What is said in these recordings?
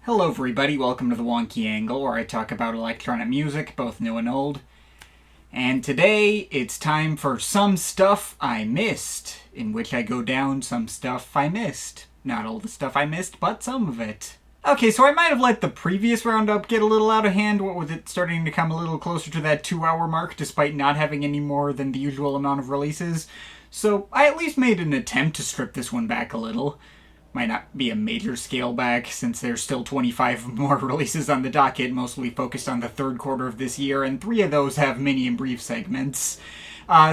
Hello everybody, welcome to The Wonky Angle, where I talk about electronic music, both new and old. And today, it's time for Some Stuff I Missed, in which I go down some stuff I missed. Not all the stuff I missed, but some of it. Okay, so I might have let the previous roundup get a little out of hand, what with it starting to come a little closer to that 2-hour mark, despite not having any more than the usual amount of releases. So I at least made an attempt to strip this one back a little. Might not be a major scale back, since there's still 25 more releases on the docket, mostly focused on the third quarter of this year, and 3 of those have mini and brief segments.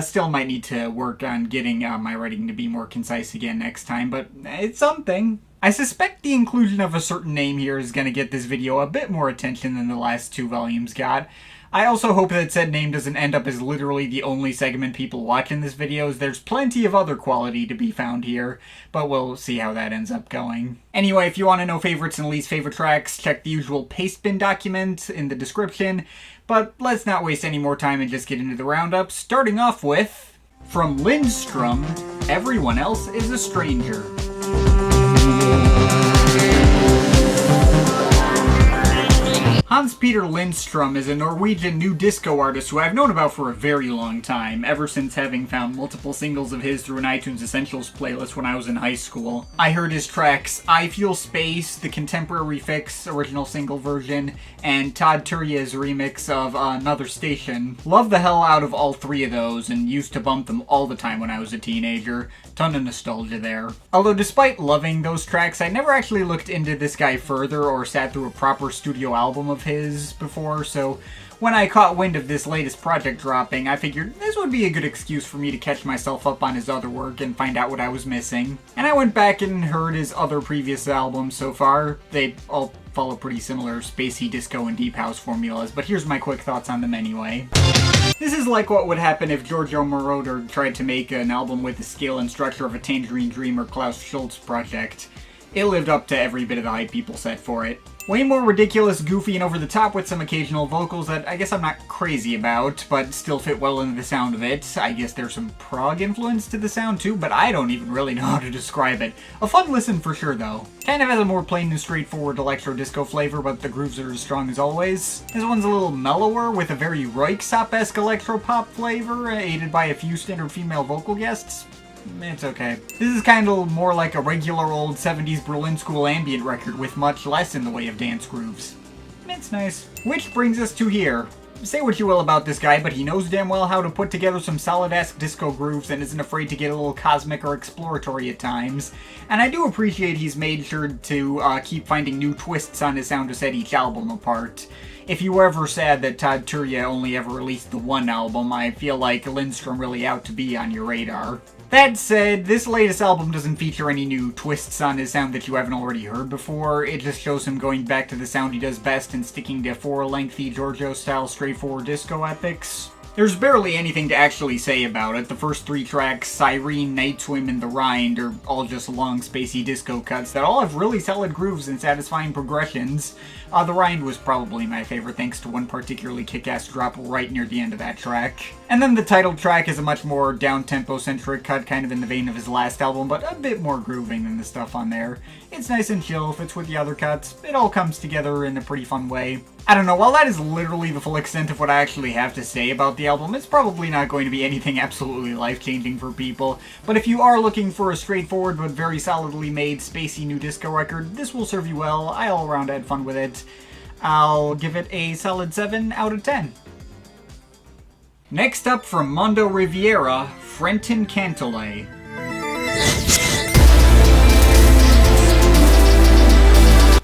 Still might need to work on getting my writing to be more concise again next time, but it's something. I suspect the inclusion of a certain name here is going to get this video a bit more attention than the last 2 volumes got. I also hope that said name doesn't end up as literally the only segment people watch in this video, as there's plenty of other quality to be found here, but we'll see how that ends up going. Anyway, if you want to know favorites and least favorite tracks, check the usual pastebin document in the description, but let's not waste any more time and just get into the roundup, starting off with, from Lindstrøm, Everyone Else is a Stranger. Hans-Peter Lindstrøm is a Norwegian new disco artist who I've known about for a very long time, ever since having found multiple singles of his through an iTunes Essentials playlist when I was in high school. I heard his tracks I Feel Space, the Contemporary Fix original single version, and Todd Turye's remix of Another Station. Love the hell out of all 3 of those, and used to bump them all the time when I was a teenager. Ton of nostalgia there. Although despite loving those tracks, I never actually looked into this guy further or sat through a proper studio album of his before, so when I caught wind of this latest project dropping, I figured this would be a good excuse for me to catch myself up on his other work and find out what I was missing. And I went back and heard his other previous albums so far. They all follow pretty similar spacey disco and deep house formulas, but here's my quick thoughts on them anyway. This is like what would happen if Giorgio Moroder tried to make an album with the scale and structure of a Tangerine Dream or Klaus Schulze project. It lived up to every bit of the hype people set for it. Way more ridiculous, goofy, and over the top with some occasional vocals that I guess I'm not crazy about, but still fit well into the sound of it. I guess there's some prog influence to the sound too, but I don't even really know how to describe it. A fun listen for sure though. Kind of has a more plain and straightforward electro-disco flavor, but the grooves are as strong as always. This one's a little mellower, with a very Röyksopp-esque electro-pop flavor, aided by a few standard female vocal guests. It's okay. This is kind of more like a regular old 70s Berlin School ambient record with much less in the way of dance grooves. It's nice. Which brings us to here. Say what you will about this guy, but he knows damn well how to put together some solid-esque disco grooves and isn't afraid to get a little cosmic or exploratory at times. And I do appreciate he's made sure to keep finding new twists on his sound to set each album apart. If you were ever sad that Todd Turye only ever released the one album, I feel like Lindstrøm really out to be on your radar. That said, this latest album doesn't feature any new twists on his sound that you haven't already heard before. It just shows him going back to the sound he does best and sticking to 4 lengthy Giorgio-style straightforward disco epics. There's barely anything to actually say about it. The first 3 tracks, Cyrene, Night Swim, and The Rind, are all just long, spacey disco cuts that all have really solid grooves and satisfying progressions. The Rind was probably my favorite, thanks to one particularly kick-ass drop right near the end of that track. And then the title track is a much more down-tempo-centric cut, kind of in the vein of his last album, but a bit more grooving than the stuff on there. It's nice and chill, fits with the other cuts, it all comes together in a pretty fun way. I don't know, while that is literally the full extent of what I actually have to say about the album, it's probably not going to be anything absolutely life-changing for people, but if you are looking for a straightforward but very solidly made, spacey new disco record, this will serve you well. I all around had fun with it. I'll give it a solid 7 out of 10. Next up from Mondoriviera, Frenton Cantolay.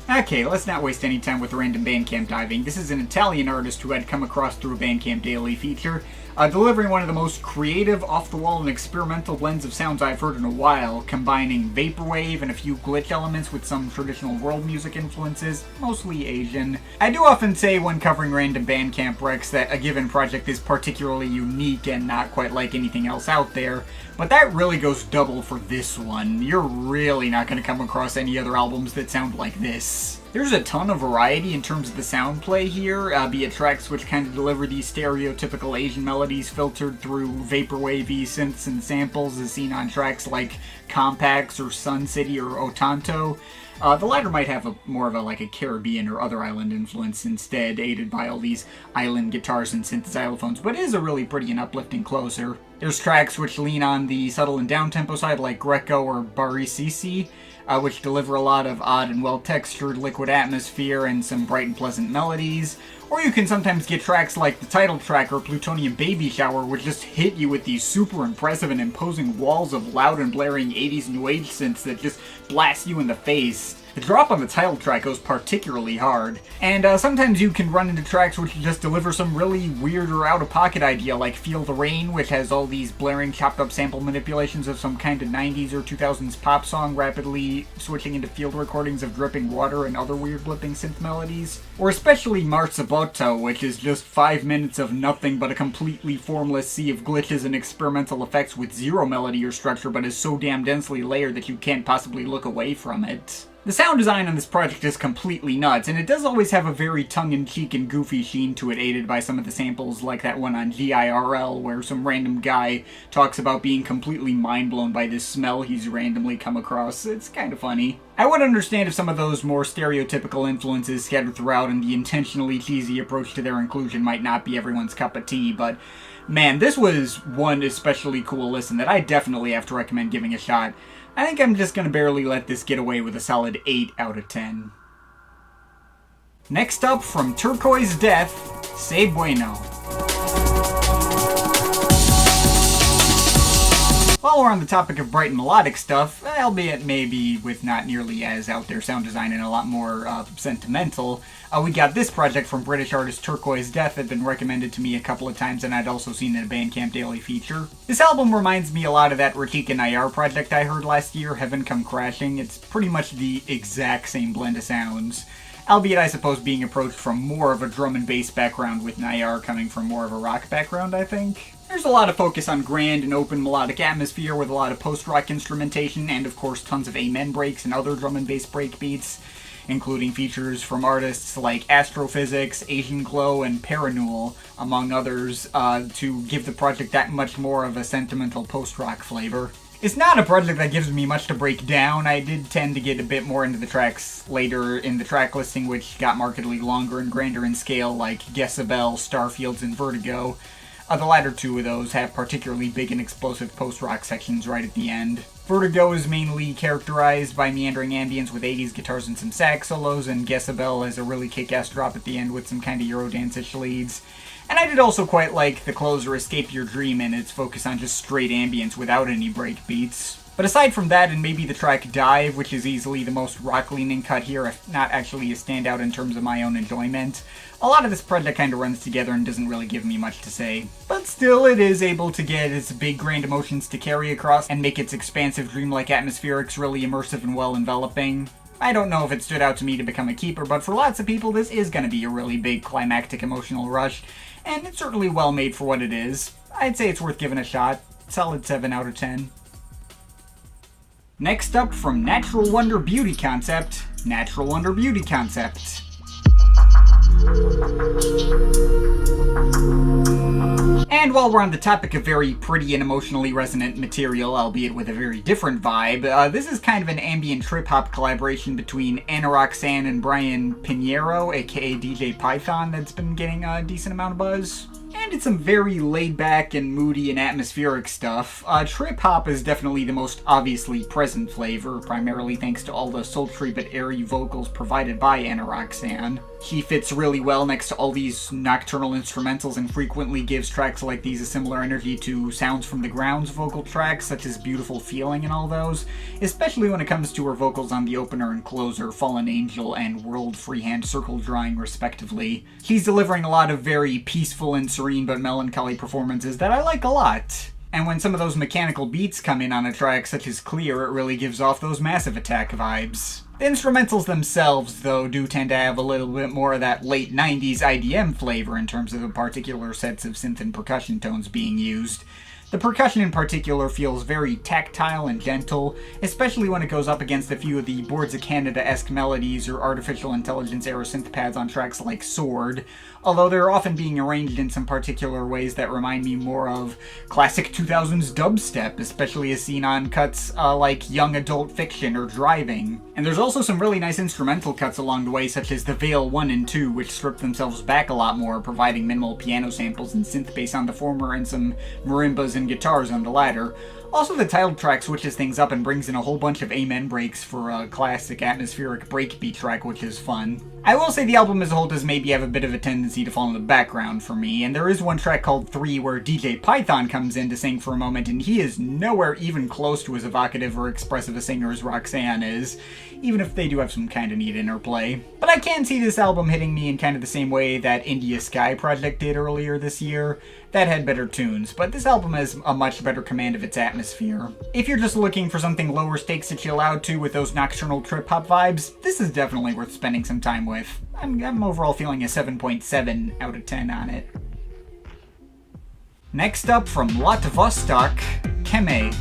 Okay, let's not waste any time with random Bandcamp diving. This is an Italian artist who I'd come across through a Bandcamp Daily feature, delivering one of the most creative, off-the-wall, and experimental blends of sounds I've heard in a while, combining vaporwave and a few glitch elements with some traditional world music influences, mostly Asian. I do often say when covering random Bandcamp recs that a given project is particularly unique and not quite like anything else out there, but that really goes double for this one. You're really not going to come across any other albums that sound like this. There's a ton of variety in terms of the sound play here, be it tracks which kind of deliver these stereotypical Asian melodies filtered through vaporwavy synths and samples as seen on tracks like Compacts or Sun City or Otanto, The latter might have more of a Caribbean or other island influence instead, aided by all these island guitars and synth xylophones, but it is a really pretty and uplifting closer. There's tracks which lean on the subtle and down-tempo side, like Greco or Bari Sisi, which deliver a lot of odd and well-textured liquid atmosphere and some bright and pleasant melodies. Or you can sometimes get tracks like the title track or Plutonium Baby Shower, which just hit you with these super impressive and imposing walls of loud and blaring 80s new age synths that just blast you in the face. The drop on the title track goes particularly hard, and sometimes you can run into tracks which just deliver some really weird or out-of-pocket idea, like Feel the Rain, which has all these blaring chopped-up sample manipulations of some kind of 90s or 2000s pop song rapidly switching into field recordings of dripping water and other weird blipping synth melodies. Or especially Marzaboto, which is just 5 minutes of nothing but a completely formless sea of glitches and experimental effects with zero melody or structure, but is so damn densely layered that you can't possibly look away from it. The sound design on this project is completely nuts, and it does always have a very tongue-in-cheek and goofy sheen to it, aided by some of the samples like that one on GIRL, where some random guy talks about being completely mind-blown by this smell he's randomly come across. It's kind of funny. I would understand if some of those more stereotypical influences scattered throughout and the intentionally cheesy approach to their inclusion might not be everyone's cup of tea, but man, this was one especially cool listen that I definitely have to recommend giving a shot. I think I'm just gonna barely let this get away with a solid 8 out of 10. Next up, from TURQUOISEDEATH, Say Bueno. While we're on the topic of bright and melodic stuff, albeit maybe with not nearly as out there sound design and a lot more sentimental, we got this project from British artist TURQUOISEDEATH that had been recommended to me a couple of times, and I'd also seen in a Bandcamp Daily feature. This album reminds me a lot of that Ratika Nayar project I heard last year, Heaven Come Crashing. It's pretty much the exact same blend of sounds, albeit I suppose being approached from more of a drum and bass background, with Nayar coming from more of a rock background, I think. There's a lot of focus on grand and open melodic atmosphere with a lot of post-rock instrumentation and of course tons of amen breaks and other drum and bass break beats, including features from artists like Astrophysics, Asian Glow, and Paranul, among others, to give the project that much more of a sentimental post-rock flavor. It's not a project that gives me much to break down. I did tend to get a bit more into the tracks later in the track listing, which got markedly longer and grander in scale, like Gesabel, Starfields, and Vertigo. The latter two of those have particularly big and explosive post-rock sections right at the end. Vertigo is mainly characterized by meandering ambience with 80s guitars and some sax solos, and Gesabel has a really kick-ass drop at the end with some kind of Eurodance-ish leads. And I did also quite like the closer Escape Your Dream and its focus on just straight ambience without any break beats. But aside from that, and maybe the track Dive, which is easily the most rock-leaning cut here, if not actually a standout in terms of my own enjoyment, a lot of this project kind of runs together and doesn't really give me much to say. But still, it is able to get its big grand emotions to carry across and make its expansive dreamlike atmospherics really immersive and well-enveloping. I don't know if it stood out to me to become a keeper, but for lots of people this is going to be a really big climactic emotional rush, and it's certainly well made for what it is. I'd say it's worth giving a shot. Solid 7 out of 10. Next up, from Natural Wonder Beauty Concept, Natural Wonder Beauty Concept. And while we're on the topic of very pretty and emotionally resonant material, albeit with a very different vibe, this is kind of an ambient trip-hop collaboration between Anorak-san and Brian Pinheiro, aka DJ Python, that's been getting a decent amount of buzz. And it's some very laid-back and moody and atmospheric stuff. Trip-hop is definitely the most obviously present flavor, primarily thanks to all the sultry but airy vocals provided by Anorak-san. He fits really well next to all these nocturnal instrumentals and frequently gives tracks like these a similar energy to Sounds from the Ground's vocal tracks, such as Beautiful Feeling and all those, especially when it comes to her vocals on the opener and closer, Fallen Angel and World Freehand Circle Drawing, respectively. He's delivering a lot of very peaceful and serene but melancholy performances that I like a lot. And when some of those mechanical beats come in on a track such as Clear, it really gives off those Massive Attack vibes. The instrumentals themselves, though, do tend to have a little bit more of that late 90s IDM flavor in terms of the particular sets of synth and percussion tones being used. The percussion in particular feels very tactile and gentle, especially when it goes up against a few of the Boards of Canada-esque melodies or artificial intelligence-era synthpads on tracks like Sword, although they're often being arranged in some particular ways that remind me more of classic 2000s dubstep, especially as seen on cuts like Young Adult Fiction or Driving. And there's also some really nice instrumental cuts along the way, such as the Veil 1 and 2, which strip themselves back a lot more, providing minimal piano samples and synth bass on the former and some marimbas and guitars on the latter. Also, the title track switches things up and brings in a whole bunch of amen breaks for a classic atmospheric breakbeat track, which is fun. I will say the album as a whole does maybe have a bit of a tendency to fall in the background for me, and there is one track called 3 where DJ Python comes in to sing for a moment, and he is nowhere even close to as evocative or expressive a singer as Roxanne is, even if they do have some kind of neat interplay. But I can see this album hitting me in kind of the same way that India Sky Project did earlier this year. That had better tunes, but this album has a much better command of its atmosphere. If you're just looking for something lower stakes to chill out to with those nocturnal trip-hop vibes, this is definitely worth spending some time with. I'm overall feeling a 7.7 out of 10 on it. Next up from Loht Vostok, Keme.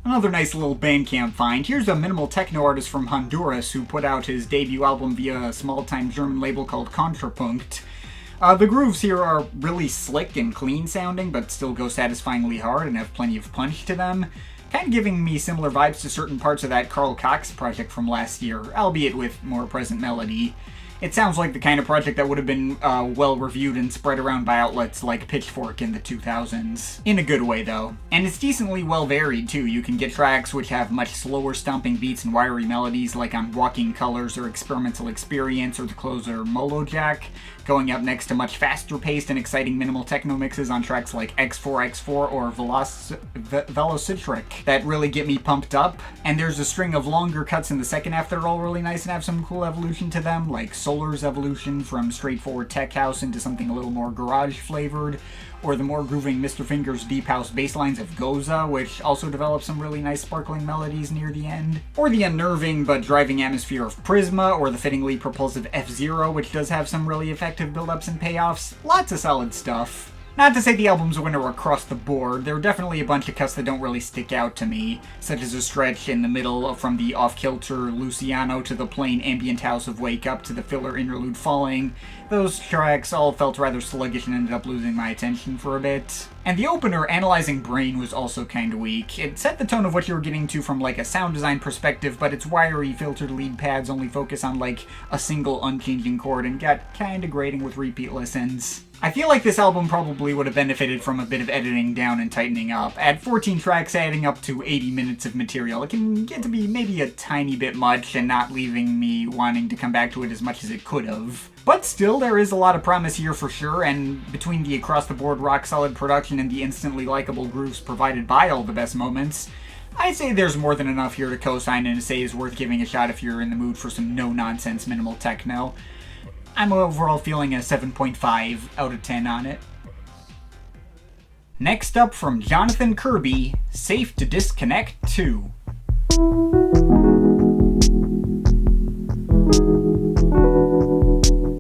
Another nice little Bandcamp find. Here's a minimal techno artist from Honduras who put out his debut album via a small-time German label called Contrapunkt. The grooves here are really slick and clean sounding, but still go satisfyingly hard and have plenty of punch to them. Kind of giving me similar vibes to certain parts of that Carl Cox project from last year, albeit with more present melody. It sounds like the kind of project that would have been well-reviewed and spread around by outlets like Pitchfork in the 2000s. In a good way, though. And it's decently well-varied, too. You can get tracks which have much slower stomping beats and wiry melodies, like on Walking Colors or Experimental Experience or the closer Molo Jack, going up next to much faster-paced and exciting minimal techno mixes on tracks like X4X4 or Velocitric that really get me pumped up. And there's a string of longer cuts in the second half that are all really nice and have some cool evolution to them, like Solar's evolution from straightforward tech house into something a little more garage flavored, or the more grooving Mr. Finger's deep house bass lines of Goza, which also develops some really nice sparkling melodies near the end, or the unnerving but driving atmosphere of Prisma, or the fittingly propulsive F-Zero, which does have some really effective build-ups and payoffs. Lots of solid stuff. Not to say the album's a winner across the board, there are definitely a bunch of cuts that don't really stick out to me, such as a stretch in the middle from the off-kilter Luciano to the plain ambient house of Wake Up to the filler interlude Falling. Those tracks all felt rather sluggish and ended up losing my attention for a bit. And the opener, Analyzing Brain, was also kinda weak. It set the tone of what you were getting to from like a sound design perspective, but its wiry filtered lead pads only focus on like a single unchanging chord and got kinda grating with repeat listens. I feel like this album probably would have benefited from a bit of editing down and tightening up. At 14 tracks adding up to 80 minutes of material, it can get to be maybe a tiny bit much and not leaving me wanting to come back to it as much as it could have. But still, there is a lot of promise here for sure, and between the across-the-board rock-solid production and the instantly likable grooves provided by all the best moments, I'd say there's more than enough here to co-sign and to say is worth giving a shot if you're in the mood for some no-nonsense minimal techno. I'm overall feeling a 7.5 out of 10 on it. Next up from Jonathan Kirby, Safe to Disconnect 2.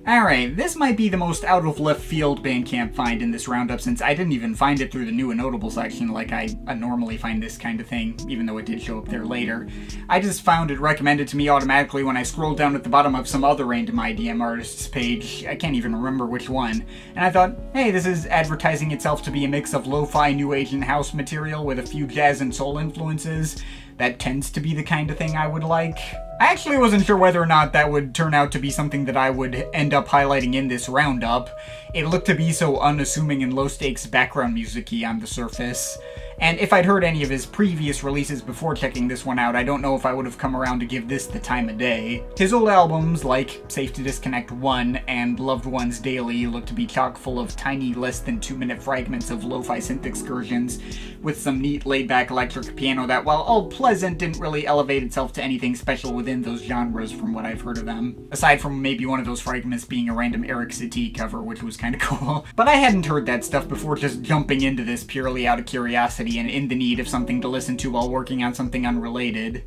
Alright, this might be the most out-of-left-field Bandcamp find in this roundup since I didn't even find it through the new and notable section like I normally find this kind of thing, even though it did show up there later. I just found it recommended to me automatically when I scrolled down at the bottom of some other random IDM artist's page. I can't even remember which one. And I thought, hey, this is advertising itself to be a mix of lo-fi new age and house material with a few jazz and soul influences. That tends to be the kind of thing I would like. I actually wasn't sure whether or not that would turn out to be something that I would end up highlighting in this roundup. It looked to be so unassuming and low-stakes background music-y on the surface. And if I'd heard any of his previous releases before checking this one out, I don't know if I would have come around to give this the time of day. His old albums, like Safe to Disconnect 1 and Loved Ones Daily, look to be chock full of tiny, less than 2-minute fragments of lo-fi synth excursions, with some neat laid-back electric piano that, while all pleasant, didn't really elevate itself to anything special within those genres from what I've heard of them. Aside from maybe one of those fragments being a random Eric Satie cover, which was kinda cool. But I hadn't heard that stuff before just jumping into this purely out of curiosity and in the need of something to listen to while working on something unrelated.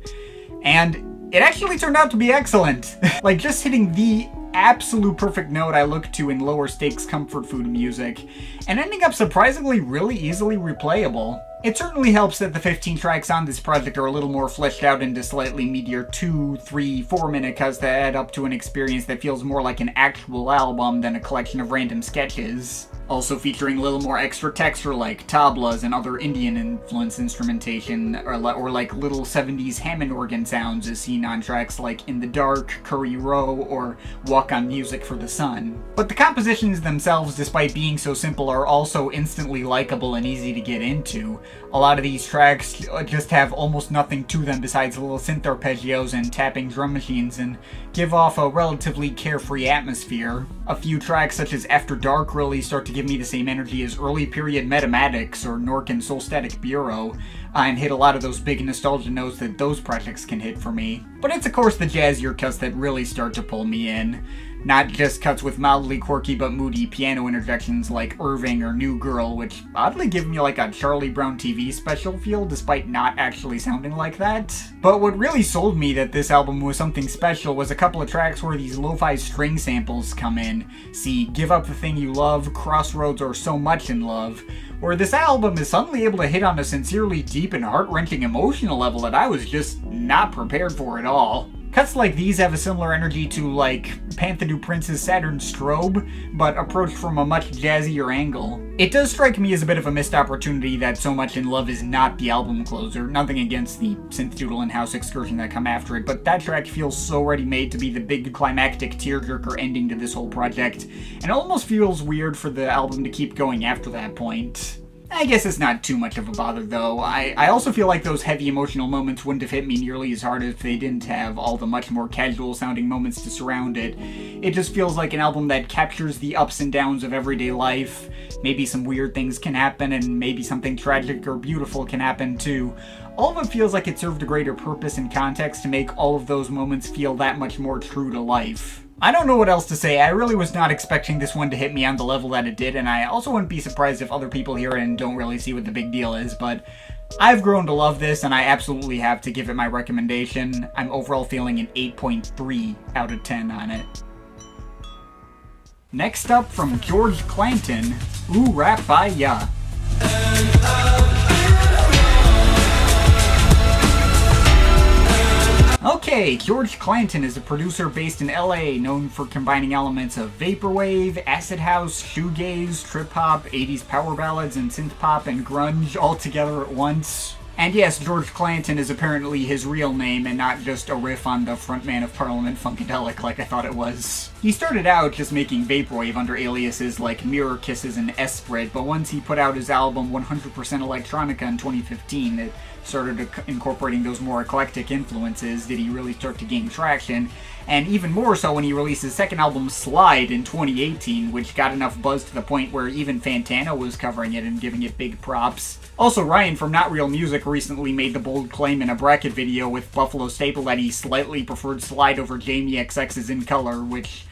And it actually turned out to be excellent. Like, just hitting the absolute perfect note I look to in lower stakes comfort food music, and ending up surprisingly really easily replayable. It certainly helps that the 15 tracks on this project are a little more fleshed out into slightly meatier 2, 3, 4 minute cuts that add up to an experience that feels more like an actual album than a collection of random sketches. Also featuring a little more extra texture like tablas and other Indian-influenced instrumentation, or like little 70s Hammond organ sounds as seen on tracks like In the Dark, Curry Row, or Walk on Music for the Sun. But the compositions themselves, despite being so simple, are also instantly likable and easy to get into. A lot of these tracks just have almost nothing to them besides little synth arpeggios and tapping drum machines, and give off a relatively carefree atmosphere. A few tracks such as After Dark really start to give me the same energy as early period Mathematics or Nork and Solstatic Bureau, and hit a lot of those big nostalgia notes that those projects can hit for me. But it's of course the jazzier cuts that really start to pull me in. Not just cuts with mildly quirky but moody piano interjections like Irving or New Girl, which oddly give me like a Charlie Brown TV special feel despite not actually sounding like that. But what really sold me that this album was something special was a couple of tracks where these lo-fi string samples come in. See Give Up the Thing You Love, Crossroads, or So Much in Love, where this album is suddenly able to hit on a sincerely deep and heart-wrenching emotional level that I was just not prepared for at all. Cuts like these have a similar energy to, like, Panther Du Prince's Saturn Strobe, but approached from a much jazzier angle. It does strike me as a bit of a missed opportunity that So Much in Love is not the album closer, nothing against the synth doodle and house excursion that come after it, but that track feels so ready-made to be the big climactic tearjerker ending to this whole project, and it almost feels weird for the album to keep going after that point. I guess it's not too much of a bother, though. I also feel like those heavy emotional moments wouldn't have hit me nearly as hard if they didn't have all the much more casual-sounding moments to surround it. It just feels like an album that captures the ups and downs of everyday life. Maybe some weird things can happen, and maybe something tragic or beautiful can happen, too. All of it feels like it served a greater purpose and context to make all of those moments feel that much more true to life. I don't know what else to say. I really was not expecting this one to hit me on the level that it did, and I also wouldn't be surprised if other people hear it and don't really see what the big deal is, but I've grown to love this, and I absolutely have to give it my recommendation. I'm overall feeling an 8.3 out of 10 on it. Next up, from George Clanton, Ooh Rap By Ya. Okay, George Clanton is a producer based in LA known for combining elements of vaporwave, acid house, shoegaze, trip-hop, 80s power ballads, and synth-pop and grunge all together at once. And yes, George Clanton is apparently his real name and not just a riff on the frontman of Parliament Funkadelic like I thought it was. He started out just making vaporwave under aliases like Mirror Kisses and Esprit, but once he put out his album 100% Electronica in 2015, it started incorporating those more eclectic influences did he really start to gain traction, and even more so when he released his second album Slide in 2018, which got enough buzz to the point where even Fantana was covering it and giving it big props. Also, Ryan from Not Real Music recently made the bold claim in a bracket video with Buffalo Staple that he slightly preferred Slide over Jamie XX's In Color, which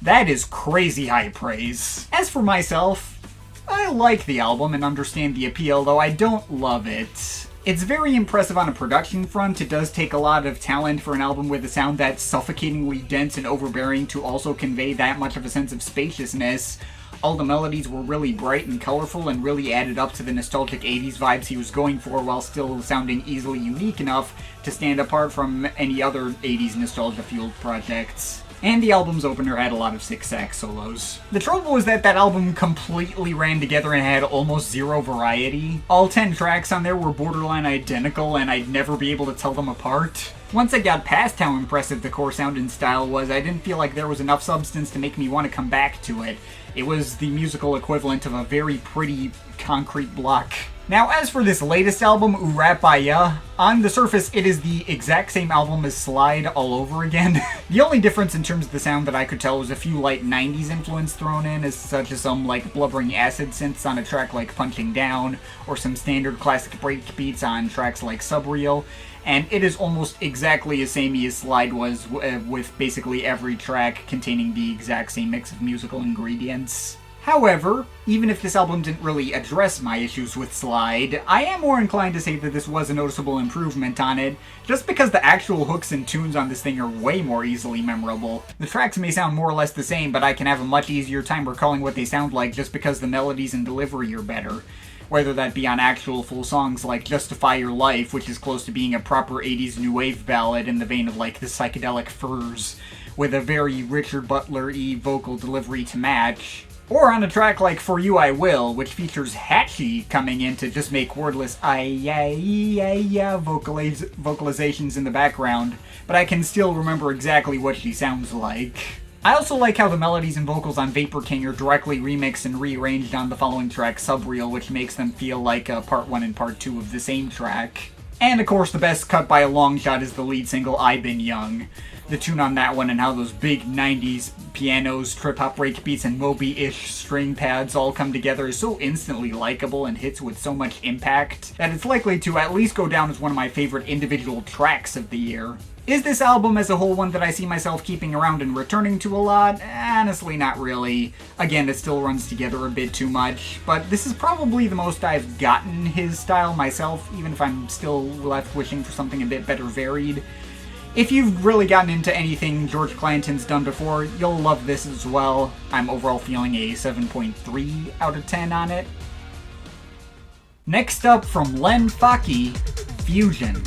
that is crazy high praise. As for myself, I like the album and understand the appeal, though I don't love it. It's very impressive on a production front. It does take a lot of talent for an album with a sound that's suffocatingly dense and overbearing to also convey that much of a sense of spaciousness. All the melodies were really bright and colorful and really added up to the nostalgic 80s vibes he was going for while still sounding easily unique enough to stand apart from any other 80s nostalgia-fueled projects. And the album's opener had a lot of sick sax solos. The trouble was that album completely ran together and had almost zero variety. All 10 tracks on there were borderline identical, and I'd never be able to tell them apart. Once I got past how impressive the core sound and style was, I didn't feel like there was enough substance to make me want to come back to it. It was the musical equivalent of a very pretty concrete block. Now, as for this latest album, Ooh Rap By Ya, on the surface, it is the exact same album as Slide all over again. The only difference in terms of the sound that I could tell was a few light 90s influence thrown in, such as some like blubbering acid synths on a track like Punching Down, or some standard classic break beats on tracks like Subreal, and it is almost exactly as samey as Slide was, with basically every track containing the exact same mix of musical ingredients. However, even if this album didn't really address my issues with Slide, I am more inclined to say that this was a noticeable improvement on it, just because the actual hooks and tunes on this thing are way more easily memorable. The tracks may sound more or less the same, but I can have a much easier time recalling what they sound like just because the melodies and delivery are better. Whether that be on actual full songs like Justify Your Life, which is close to being a proper 80s new wave ballad in the vein of like the psychedelic Furs, with a very Richard Butler-y vocal delivery to match, or on a track like For You I Will, which features Hatchie coming in to just make wordless vocalizations in the background, but I can still remember exactly what she sounds like. I also like how the melodies and vocals on Vapor King are directly remixed and rearranged on the following track, Subreal, which makes them feel like part 1 and part 2 of the same track. And of course the best cut by a long shot is the lead single, I've Been Young. The tune on that one and how those big 90s pianos, trip-hop breakbeats, and Moby-ish string pads all come together is so instantly likable and hits with so much impact that it's likely to at least go down as one of my favorite individual tracks of the year. Is this album as a whole one that I see myself keeping around and returning to a lot? Honestly, not really. Again, it still runs together a bit too much, but this is probably the most I've gotten his style myself, even if I'm still left wishing for something a bit better varied. If you've really gotten into anything George Clanton's done before, you'll love this as well. I'm overall feeling a 7.3 out of 10 on it. Next up from Len Faki, Fusion.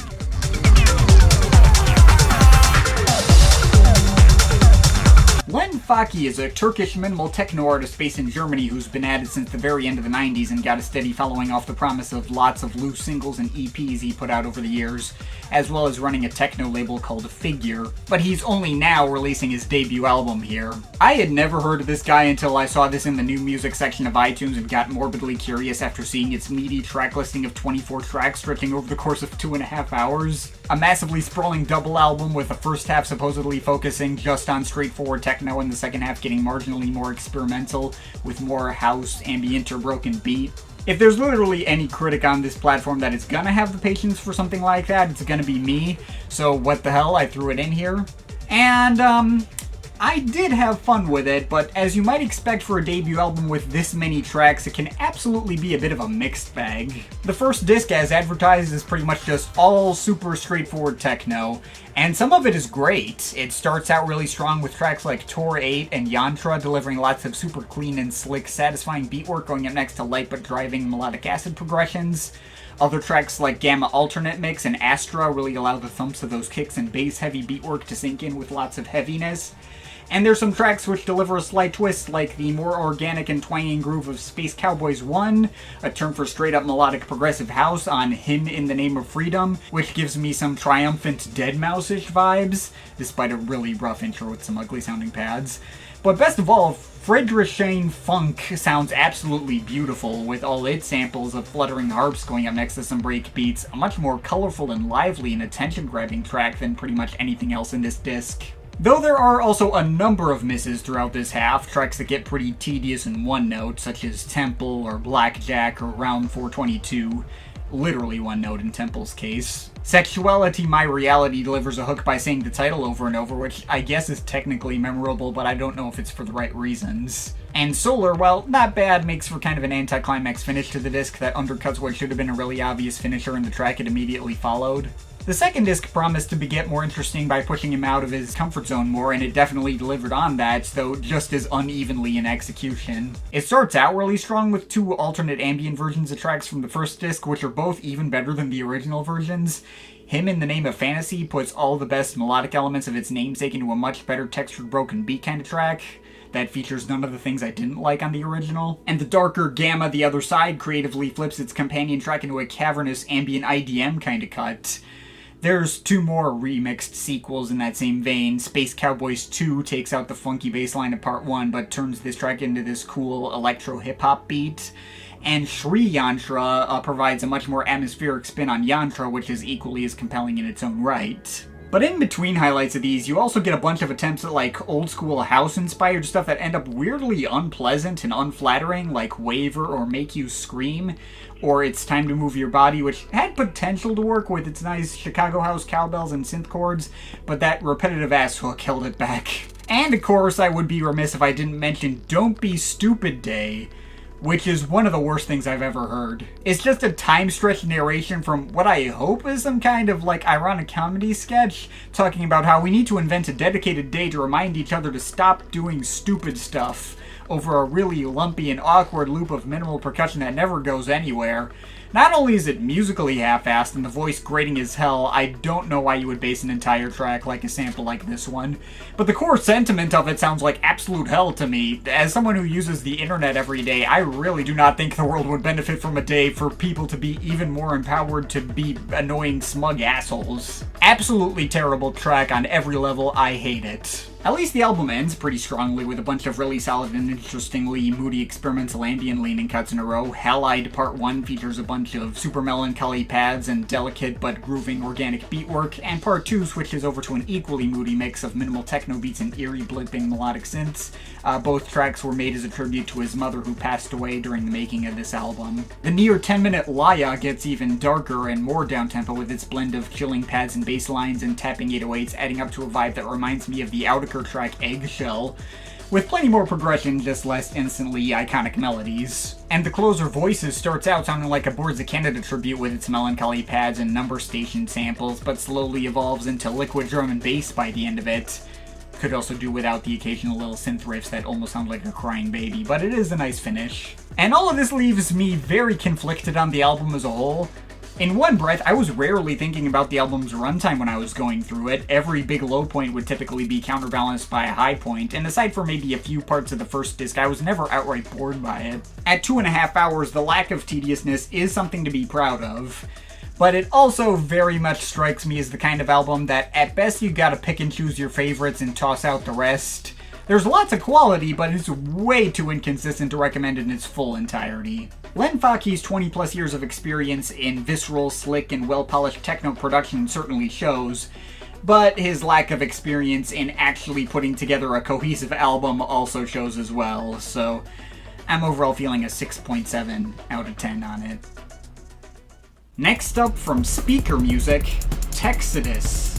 Len Faki is a Turkish minimal techno artist based in Germany who's been at it since the very end of the 90s and got a steady following off the promise of lots of loose singles and EPs he put out over the years, as well as running a techno label called Figure, but he's only now releasing his debut album here. I had never heard of this guy until I saw this in the new music section of iTunes and got morbidly curious after seeing its meaty track listing of 24 tracks stretching over the course of 2.5 hours. A massively sprawling double album with the first half supposedly focusing just on straightforward techno and the second half getting marginally more experimental with more house, ambient, or broken beat. If there's literally any critic on this platform that is gonna have the patience for something like that, it's gonna be me, so what the hell, I threw it in here. And, I did have fun with it, but as you might expect for a debut album with this many tracks, it can absolutely be a bit of a mixed bag. The first disc, as advertised, is pretty much just all super straightforward techno, and some of it is great. It starts out really strong with tracks like Tor 8 and Yantra delivering lots of super clean and slick, satisfying beatwork going up next to light but driving melodic acid progressions. Other tracks like Gamma Alternate Mix and Astra really allow the thumps of those kicks and bass heavy beatwork to sink in with lots of heaviness. And there's some tracks which deliver a slight twist, like the more organic and twanging groove of Space Cowboys 1, a term for straight-up melodic progressive house on Hymn in the Name of Freedom, which gives me some triumphant Deadmau5-ish vibes, despite a really rough intro with some ugly-sounding pads. But best of all, Friedrichshain Funk sounds absolutely beautiful, with all its samples of fluttering harps going up next to some break beats, a much more colorful and lively and attention-grabbing track than pretty much anything else in this disc. Though there are also a number of misses throughout this half, tracks that get pretty tedious in one note, such as Temple or Blackjack or Round 422, literally one note in Temple's case. Sexuality My Reality delivers a hook by saying the title over and over, which I guess is technically memorable, but I don't know if it's for the right reasons. And Solar, well, not bad, makes for kind of an anticlimax finish to the disc that undercuts what should have been a really obvious finisher in the track it immediately followed. The second disc promised to get more interesting by pushing him out of his comfort zone more, and it definitely delivered on that, though just as unevenly in execution. It starts out really strong with 2 alternate ambient versions of tracks from the first disc, which are both even better than the original versions. Hymn in the Name of Fantasy puts all the best melodic elements of its namesake into a much better textured broken beat kind of track that features none of the things I didn't like on the original. And the darker Gamma The Other Side creatively flips its companion track into a cavernous ambient IDM kind of cut. There's 2 more remixed sequels in that same vein. Space Cowboys 2 takes out the funky bass line of part 1, but turns this track into this cool electro-hip-hop beat. And Shri Yantra provides a much more atmospheric spin on Yantra, which is equally as compelling in its own right. But in between highlights of these, you also get a bunch of attempts at like old-school house-inspired stuff that end up weirdly unpleasant and unflattering, like Waver or Make You Scream, or It's Time to Move Your Body, which had potential to work with its nice Chicago house cowbells and synth chords, but that repetitive ass hook held it back. And of course, I would be remiss if I didn't mention Don't Be Stupid Day, which is one of the worst things I've ever heard. It's just a time-stretched narration from what I hope is some kind of, like, ironic comedy sketch, talking about how we need to invent a dedicated day to remind each other to stop doing stupid stuff over a really lumpy and awkward loop of minimal percussion that never goes anywhere. Not only is it musically half-assed and the voice grating as hell, I don't know why you would base an entire track like a sample like this one, but the core sentiment of it sounds like absolute hell to me. As someone who uses the internet every day, I really do not think the world would benefit from a day for people to be even more empowered to be annoying smug assholes. Absolutely terrible track on every level, I hate it. At least the album ends pretty strongly with a bunch of really solid and interestingly moody experimental ambient leaning cuts in a row. Halide Part 1 features a bunch of super melancholy pads and delicate but grooving organic beatwork, and Part 2 switches over to an equally moody mix of minimal techno beats and eerie blipping melodic synths. Both tracks were made as a tribute to his mother who passed away during the making of this album. The near 10-minute Laya gets even darker and more downtempo with its blend of chilling pads and bass lines and tapping 808s, adding up to a vibe that reminds me of the Outer track Eggshell, with plenty more progression, just less instantly iconic melodies. And the closer Voices starts out sounding like a Boards of Canada tribute with its melancholy pads and number station samples, but slowly evolves into liquid drum and bass by the end of it. Could also do without the occasional little synth riffs that almost sound like a crying baby, but it is a nice finish. And all of this leaves me very conflicted on the album as a whole. In one breath, I was rarely thinking about the album's runtime when I was going through it. Every big low point would typically be counterbalanced by a high point, and aside from maybe a few parts of the first disc, I was never outright bored by it. At 2.5 hours, the lack of tediousness is something to be proud of, but it also very much strikes me as the kind of album that at best you gotta pick and choose your favorites and toss out the rest. There's lots of quality, but it's way too inconsistent to recommend in its full entirety. Len Faki's 20 plus years of experience in visceral, slick, and well-polished techno production certainly shows, but his lack of experience in actually putting together a cohesive album also shows as well, so I'm overall feeling a 6.7 out of 10 on it. Next up from Speaker Music, Techxodus.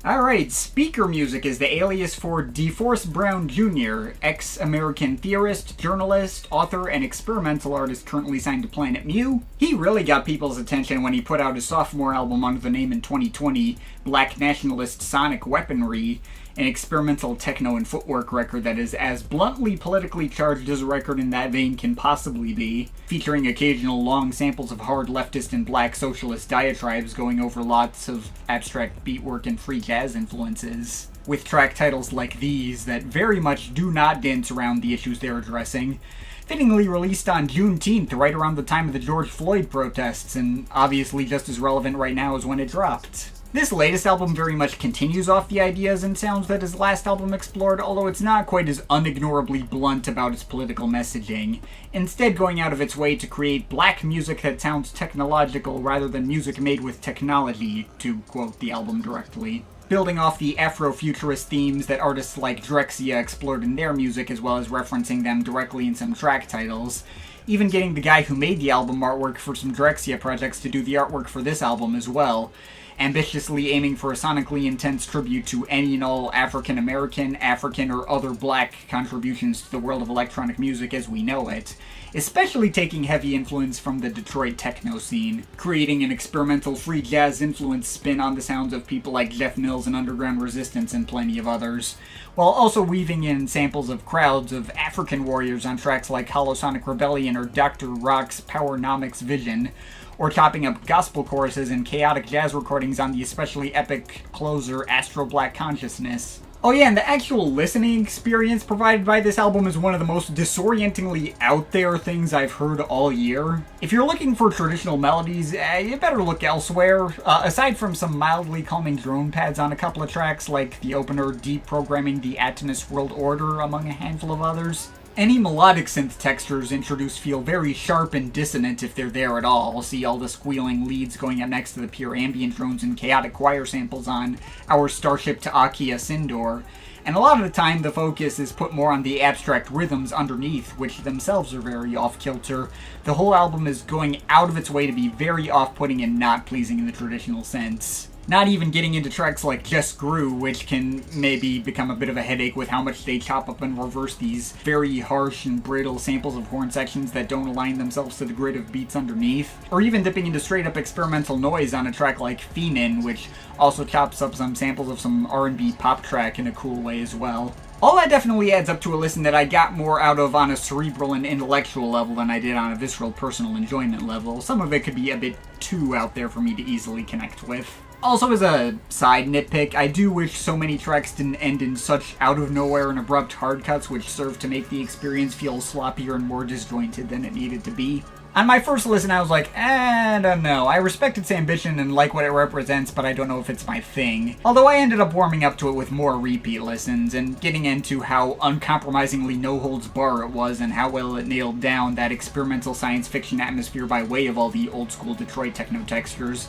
Alright, Speaker Music is the alias for DeForest Brown Jr., ex-American theorist, journalist, author, and experimental artist currently signed to Planet Mu. He really got people's attention when he put out his sophomore album under the name in 2020, Black Nationalist Sonic Weaponry, an experimental techno and footwork record that is as bluntly politically charged as a record in that vein can possibly be, featuring occasional long samples of hard leftist and black socialist diatribes going over lots of abstract beatwork and free jazz influences, with track titles like these that very much do not dance around the issues they're addressing. Fittingly released on Juneteenth, right around the time of the George Floyd protests, and obviously just as relevant right now as when it dropped. This latest album very much continues off the ideas and sounds that his last album explored, although it's not quite as unignorably blunt about its political messaging, instead going out of its way to create black music that sounds technological rather than music made with technology, to quote the album directly. Building off the Afrofuturist themes that artists like Drexciya explored in their music, as well as referencing them directly in some track titles, even getting the guy who made the album artwork for some Drexciya projects to do the artwork for this album as well, ambitiously aiming for a sonically intense tribute to any and all African American, African, or other black contributions to the world of electronic music as we know it, especially taking heavy influence from the Detroit techno scene, creating an experimental free jazz influence spin on the sounds of people like Jeff Mills and Underground Resistance and plenty of others, while also weaving in samples of crowds of African warriors on tracks like Holosonic Rebellion or Dr. Rock's Powernomics Vision, or chopping up gospel choruses and chaotic jazz recordings on the especially epic closer Astro Black Consciousness. Oh yeah, and the actual listening experience provided by this album is one of the most disorientingly out there things I've heard all year. If you're looking for traditional melodies, you better look elsewhere. Aside from some mildly calming drone pads on a couple of tracks, like the opener deprogramming the Atonist World Order, among a handful of others, any melodic synth textures introduced feel very sharp and dissonant if they're there at all. See all the squealing leads going up next to the pure ambient drones and chaotic choir samples on Our Starship to Akia Sindor, and a lot of the time the focus is put more on the abstract rhythms underneath, which themselves are very off-kilter. The whole album is going out of its way to be very off-putting and not pleasing in the traditional sense. Not even getting into tracks like Just Grew, which can maybe become a bit of a headache with how much they chop up and reverse these very harsh and brittle samples of horn sections that don't align themselves to the grid of beats underneath. Or even dipping into straight up experimental noise on a track like Feenin, which also chops up some samples of some R&B pop track in a cool way as well. All that definitely adds up to a listen that I got more out of on a cerebral and intellectual level than I did on a visceral personal enjoyment level. Some of it could be a bit too out there for me to easily connect with. Also, as a side nitpick, I do wish so many tracks didn't end in such out-of-nowhere and abrupt hard cuts which serve to make the experience feel sloppier and more disjointed than it needed to be. On my first listen, I was like, I don't know. I respect its ambition and like what it represents, but I don't know if it's my thing. Although I ended up warming up to it with more repeat listens and getting into how uncompromisingly no-holds-bar it was and how well it nailed down that experimental science fiction atmosphere by way of all the old-school Detroit techno textures.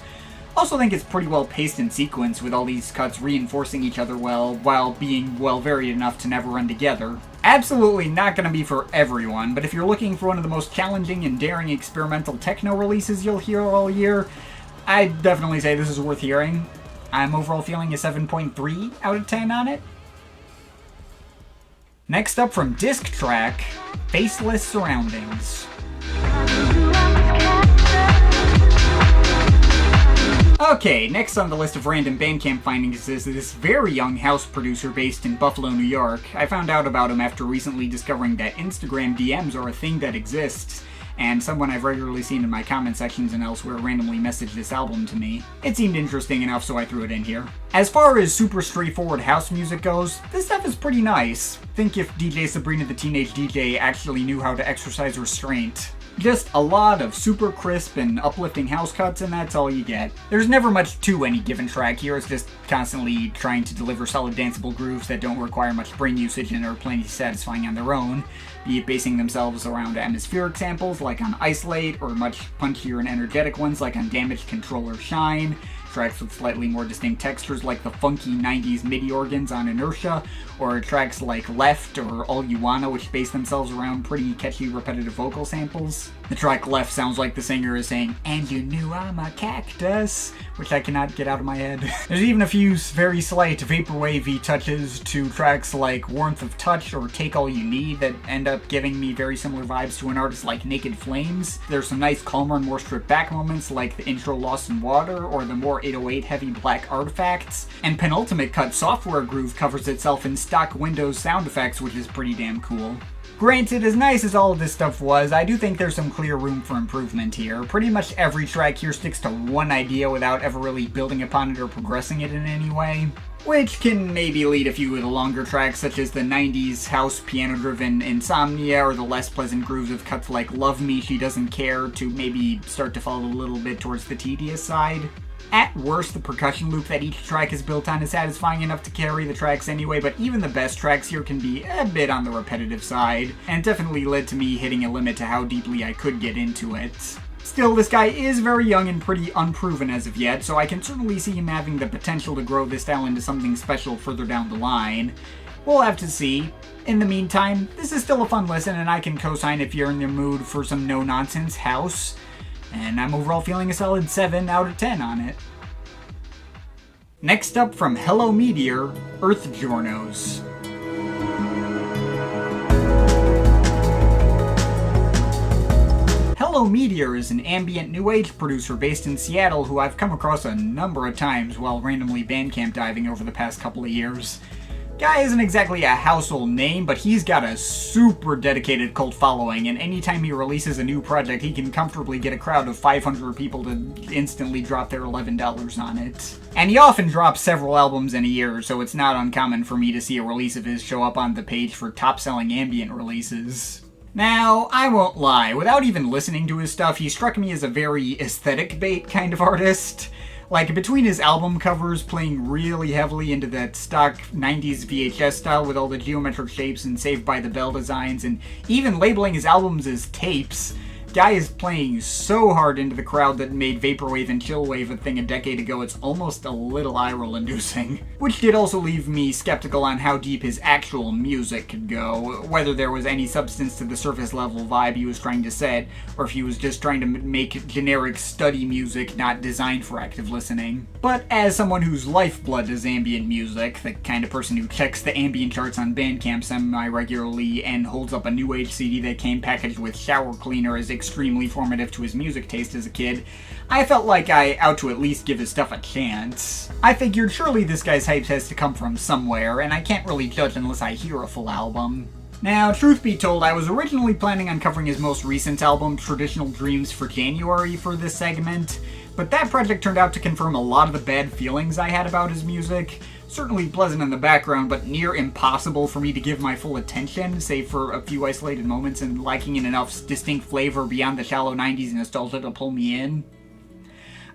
Also think it's pretty well paced in sequence, with all these cuts reinforcing each other well, while being well varied enough to never run together. Absolutely not gonna be for everyone, but if you're looking for one of the most challenging and daring experimental techno releases you'll hear all year, I'd definitely say this is worth hearing. I'm overall feeling a 7.3 out of 10 on it. Next up from Disc Track, Faceless Surroundings. Okay, next on the list of random Bandcamp findings is this very young house producer based in Buffalo, New York. I found out about him after recently discovering that Instagram DMs are a thing that exists, and someone I've regularly seen in my comment sections and elsewhere randomly messaged this album to me. It seemed interesting enough, so I threw it in here. As far as super straightforward house music goes, this stuff is pretty nice. Think if DJ Sabrina the Teenage DJ actually knew how to exercise restraint. Just a lot of super crisp and uplifting house cuts, and that's all you get. There's never much to any given track here, it's just constantly trying to deliver solid danceable grooves that don't require much brain usage and are plenty satisfying on their own, be it basing themselves around atmospheric samples like on Isolate, or much punchier and energetic ones like on Damage Control or Shine, tracks with slightly more distinct textures like the funky 90s MIDI organs on Inertia, or tracks like Left or All You Wanna, which base themselves around pretty catchy repetitive vocal samples. The track Left sounds like the singer is saying, "And you knew I'm a cactus," which I cannot get out of my head. There's even a few very slight vaporwavy touches to tracks like Warmth of Touch or Take All You Need that end up giving me very similar vibes to an artist like Naked Flames. There's some nice calmer and more stripped back moments like the intro Lost in Water or the more 808 heavy Black Artifacts, and penultimate cut Software Groove covers itself in stock Windows sound effects, which is pretty damn cool. Granted, as nice as all of this stuff was, I do think there's some clear room for improvement here. Pretty much every track here sticks to one idea without ever really building upon it or progressing it in any way, which can maybe lead a few of the longer tracks such as the 90s house piano-driven Insomnia or the less pleasant grooves of cuts like Love Me, She Doesn't Care to maybe start to fall a little bit towards the tedious side. At worst, the percussion loop that each track is built on is satisfying enough to carry the tracks anyway, but even the best tracks here can be a bit on the repetitive side, and definitely led to me hitting a limit to how deeply I could get into it. Still, this guy is very young and pretty unproven as of yet, so I can certainly see him having the potential to grow this style into something special further down the line. We'll have to see. In the meantime, this is still a fun listen, and I can co-sign if you're in the mood for some no-nonsense house. And I'm overall feeling a solid 7 out of 10 on it. Next up from Hello Meteor, Earth Journos. Hello Meteor is an ambient new age producer based in Seattle who I've come across a number of times while randomly Bandcamp diving over the past couple of years. Guy isn't exactly a household name, but he's got a super dedicated cult following, and anytime he releases a new project, he can comfortably get a crowd of 500 people to instantly drop their $11 on it. And he often drops several albums in a year, so it's not uncommon for me to see a release of his show up on the page for top-selling ambient releases. Now, I won't lie, without even listening to his stuff, he struck me as a very aesthetic bait kind of artist. Like, between his album covers playing really heavily into that stock 90s VHS style with all the geometric shapes and Saved by the Bell designs, and even labeling his albums as tapes, guy is playing so hard into the crowd that made Vaporwave and Chillwave a thing a decade ago, it's almost a little eye-roll inducing. Which did also leave me skeptical on how deep his actual music could go, whether there was any substance to the surface level vibe he was trying to set, or if he was just trying to make generic study music not designed for active listening. But as someone whose lifeblood is ambient music, the kind of person who checks the ambient charts on Bandcamp semi-regularly and holds up a new age CD that came packaged with shower cleaner as extremely formative to his music taste as a kid, I felt like I ought to at least give his stuff a chance. I figured surely this guy's hype has to come from somewhere, and I can't really judge unless I hear a full album. Now, truth be told, I was originally planning on covering his most recent album, Traditional Dreams, for January for this segment, but that project turned out to confirm a lot of the bad feelings I had about his music. Certainly pleasant in the background, but near impossible for me to give my full attention, save for a few isolated moments and liking in enough distinct flavor beyond the shallow 90s nostalgia to pull me in.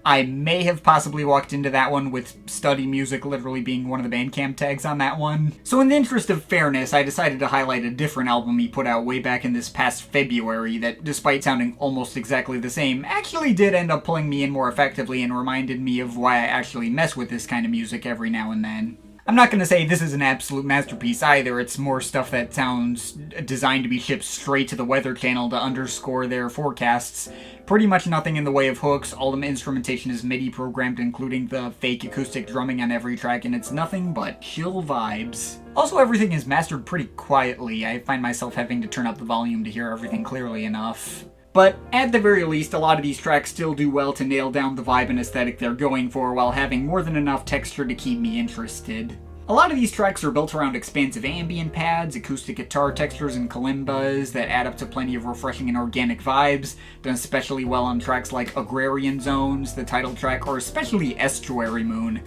I may have possibly walked into that one with study music literally being one of the Bandcamp tags on that one. So in the interest of fairness, I decided to highlight a different album he put out way back in this past February that, despite sounding almost exactly the same, actually did end up pulling me in more effectively and reminded me of why I actually mess with this kind of music every now and then. I'm not going to say this is an absolute masterpiece either, it's more stuff that sounds designed to be shipped straight to the Weather Channel to underscore their forecasts. Pretty much nothing in the way of hooks, all the instrumentation is MIDI programmed, including the fake acoustic drumming on every track, and it's nothing but chill vibes. Also, everything is mastered pretty quietly. I find myself having to turn up the volume to hear everything clearly enough. But at the very least, a lot of these tracks still do well to nail down the vibe and aesthetic they're going for while having more than enough texture to keep me interested. A lot of these tracks are built around expansive ambient pads, acoustic guitar textures, and kalimbas that add up to plenty of refreshing and organic vibes, done especially well on tracks like Agrarian Zones, the title track, or especially Estuary Moon.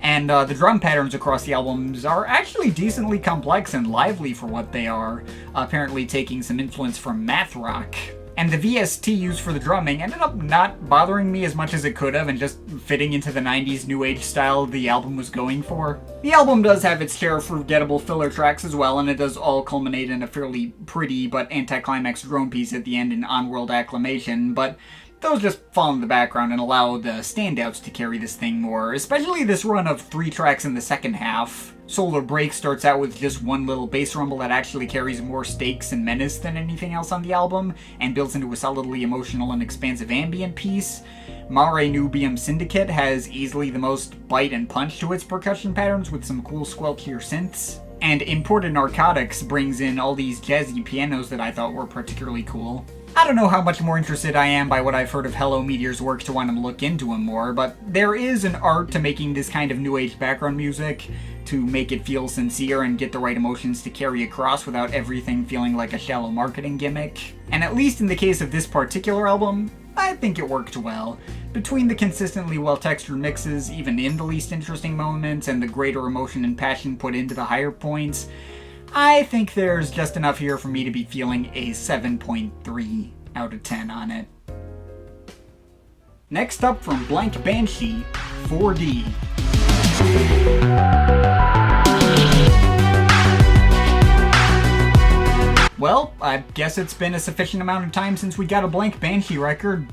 And the drum patterns across the albums are actually decently complex and lively for what they are, apparently taking some influence from math rock. And the VST used for the drumming ended up not bothering me as much as it could have and just fitting into the 90s new age style the album was going for. The album does have its share of forgettable filler tracks as well, and it does all culminate in a fairly pretty but anticlimax drone piece at the end in on-world acclamation, but those just fall in the background and allow the standouts to carry this thing more, especially this run of 3 tracks in the second half. Solar Break starts out with just one little bass rumble that actually carries more stakes and menace than anything else on the album, and builds into a solidly emotional and expansive ambient piece. Mare Nubium Syndicate has easily the most bite and punch to its percussion patterns with some cool squelchier synths. And Imported Narcotics brings in all these jazzy pianos that I thought were particularly cool. I don't know how much more interested I am by what I've heard of Hello Meteor's work to want to look into him more, but there is an art to making this kind of new age background music, to make it feel sincere and get the right emotions to carry across without everything feeling like a shallow marketing gimmick. And at least in the case of this particular album, I think it worked well. Between the consistently well-textured mixes, even in the least interesting moments, and the greater emotion and passion put into the higher points, I think there's just enough here for me to be feeling a 7.3 out of 10 on it. Next up from Blank Banshee, 4D. Well, I guess it's been a sufficient amount of time since we got a Blank Banshee record.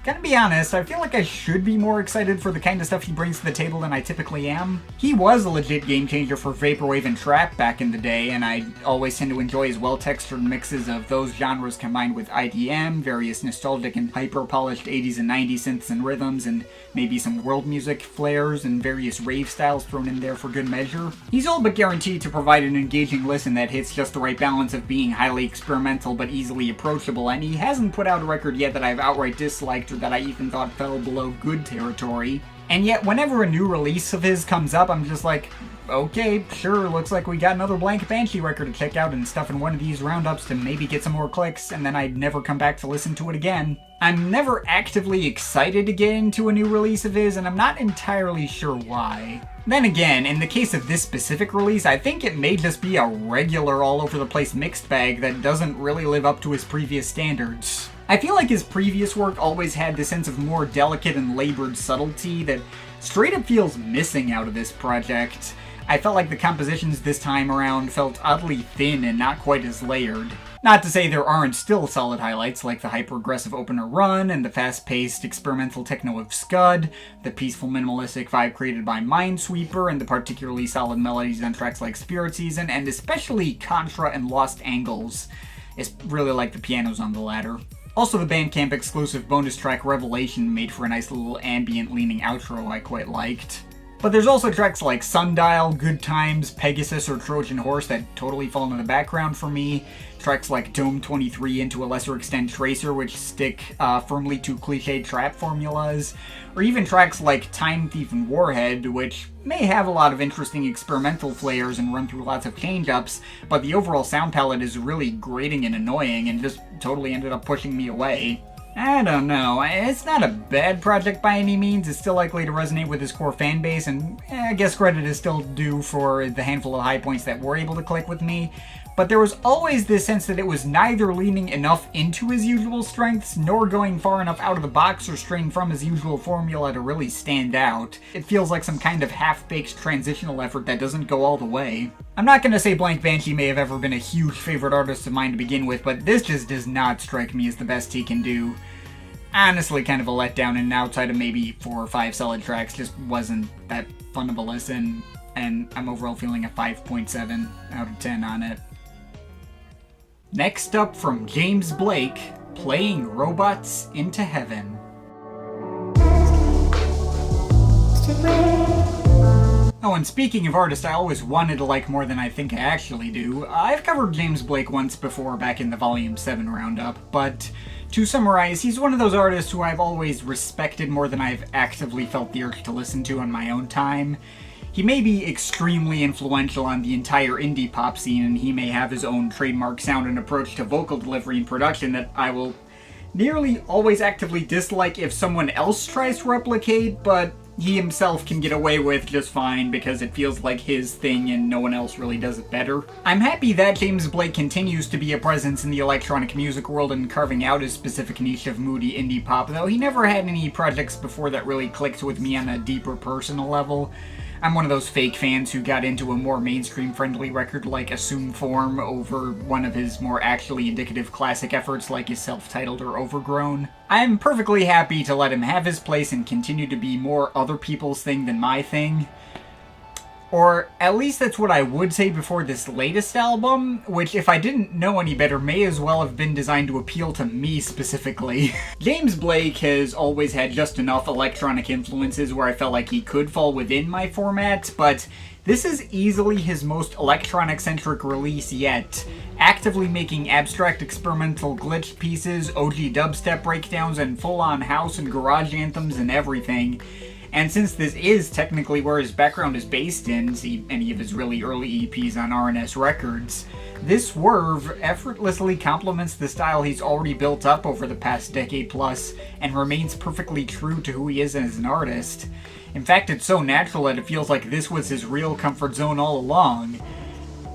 Gotta be honest, I feel like I should be more excited for the kind of stuff he brings to the table than I typically am. He was a legit game changer for Vaporwave and Trap back in the day, and I always tend to enjoy his well-textured mixes of those genres combined with IDM, various nostalgic and hyper-polished 80s and 90s synths and rhythms, and maybe some world music flares and various rave styles thrown in there for good measure. He's all but guaranteed to provide an engaging listen that hits just the right balance of being highly experimental but easily approachable, and he hasn't put out a record yet that I've outright disliked or that I even thought fell below good territory. And yet, whenever a new release of his comes up, I'm just like, okay, sure, looks like we got another Blank Banshee record to check out and stuff in one of these roundups to maybe get some more clicks, and then I'd never come back to listen to it again. I'm never actively excited to get into a new release of his, and I'm not entirely sure why. Then again, in the case of this specific release, I think it may just be a regular all-over-the-place mixed bag that doesn't really live up to his previous standards. I feel like his previous work always had this sense of more delicate and labored subtlety that straight up feels missing out of this project. I felt like the compositions this time around felt oddly thin and not quite as layered. Not to say there aren't still solid highlights like the hyper-aggressive opener run and the fast-paced experimental techno of Scud, the peaceful minimalistic vibe created by Minesweeper, and the particularly solid melodies on tracks like Spirit Season, and especially Contra and Lost Angles. It's really like the pianos on the latter. Also, the Bandcamp exclusive bonus track Revelation made for a nice little ambient-leaning outro I quite liked. But there's also tracks like Sundial, Good Times, Pegasus, or Trojan Horse that totally fall into the background for me. Tracks like Dome 23 and to a lesser extent Tracer, which stick firmly to cliched trap formulas. Or even tracks like Time Thief and Warhead, which may have a lot of interesting experimental flares and run through lots of change-ups, but the overall sound palette is really grating and annoying and just totally ended up pushing me away. I don't know, it's not a bad project by any means, it's still likely to resonate with his core fanbase, and I guess credit is still due for the handful of high points that were able to click with me, but there was always this sense that it was neither leaning enough into his usual strengths, nor going far enough out of the box or straying from his usual formula to really stand out. It feels like some kind of half-baked transitional effort that doesn't go all the way. I'm not gonna say Blank Banshee may have ever been a huge favorite artist of mine to begin with, but this just does not strike me as the best he can do. Honestly, kind of a letdown, and outside of maybe 4 or 5 solid tracks, just wasn't that fun of a listen, and I'm overall feeling a 5.7 out of 10 on it. Next up from James Blake, Playing Robots into Heaven. Oh, and speaking of artists I always wanted to like more than I think I actually do, I've covered James Blake once before back in the Volume 7 roundup, but to summarize, he's one of those artists who I've always respected more than I've actively felt the urge to listen to on my own time. He may be extremely influential on the entire indie pop scene, and he may have his own trademark sound and approach to vocal delivery and production that I will nearly always actively dislike if someone else tries to replicate, but he himself can get away with just fine because it feels like his thing and no one else really does it better. I'm happy that James Blake continues to be a presence in the electronic music world and carving out his specific niche of moody indie pop, though he never had any projects before that really clicked with me on a deeper personal level. I'm one of those fake fans who got into a more mainstream-friendly record like Assume Form over one of his more actually indicative classic efforts like his self-titled or Overgrown. I'm perfectly happy to let him have his place and continue to be more other people's thing than my thing. Or at least that's what I would say before this latest album, which if I didn't know any better may as well have been designed to appeal to me specifically. James Blake has always had just enough electronic influences where I felt like he could fall within my format, but this is easily his most electronic-centric release yet, actively making abstract experimental glitch pieces, OG dubstep breakdowns, and full-on house and garage anthems and everything. And since this is technically where his background is based in, see any of his really early EPs on R&S Records, this swerve effortlessly complements the style he's already built up over the past decade plus, and remains perfectly true to who he is as an artist. In fact, it's so natural that it feels like this was his real comfort zone all along.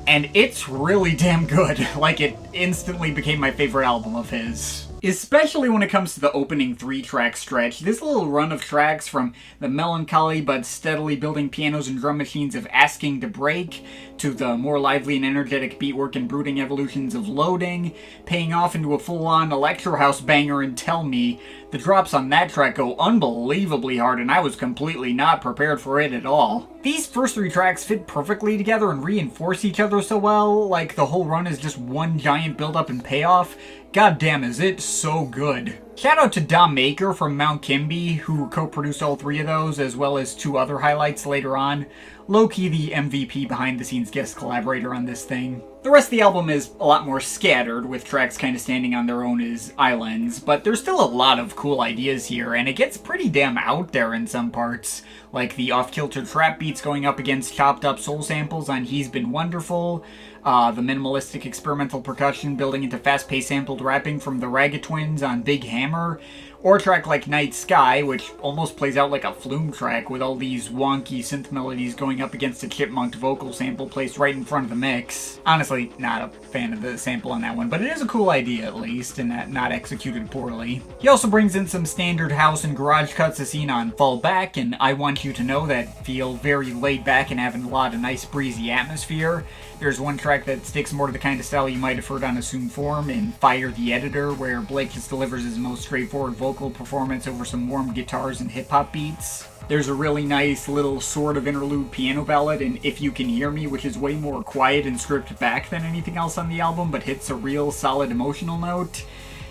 And it's really damn good. Like, it instantly became my favorite album of his. Especially when it comes to the opening 3-track stretch, this little run of tracks from the melancholy but steadily building pianos and drum machines of Asking to Break, to the more lively and energetic beatwork and brooding evolutions of Loading, paying off into a full-on electro house banger in Tell Me, the drops on that track go unbelievably hard and I was completely not prepared for it at all. These first 3 tracks fit perfectly together and reinforce each other so well, like the whole run is just one giant build-up and payoff. God damn, is it so good. Shout out to Dom Maker from Mount Kimby, who co-produced all 3 of those, as well as 2 other highlights later on. Low-key the MVP behind-the-scenes guest collaborator on this thing. The rest of the album is a lot more scattered, with tracks kind of standing on their own as islands, but there's still a lot of cool ideas here, and it gets pretty damn out there in some parts, like the off-kilter trap beats going up against chopped-up soul samples on He's Been Wonderful, the minimalistic experimental percussion building into fast-paced sampled rapping from the Raga Twins on Big Hammer, or a track like Night Sky, which almost plays out like a Flume track with all these wonky synth melodies going up against a chipmunked vocal sample placed right in front of the mix. Honestly, not a fan of the sample on that one, but it is a cool idea at least, and that not executed poorly. He also brings in some standard house and garage cuts as seen on Fall Back and I Want You to Know that feel very laid back and having a lot of nice breezy atmosphere. There's one track that sticks more to the kind of style you might have heard on Assume Form in Fire the Editor, where Blake just delivers his most straightforward vocal performance over some warm guitars and hip-hop beats. There's a really nice little sort of interlude piano ballad in If You Can Hear Me, which is way more quiet and stripped back than anything else on the album, but hits a real solid emotional note.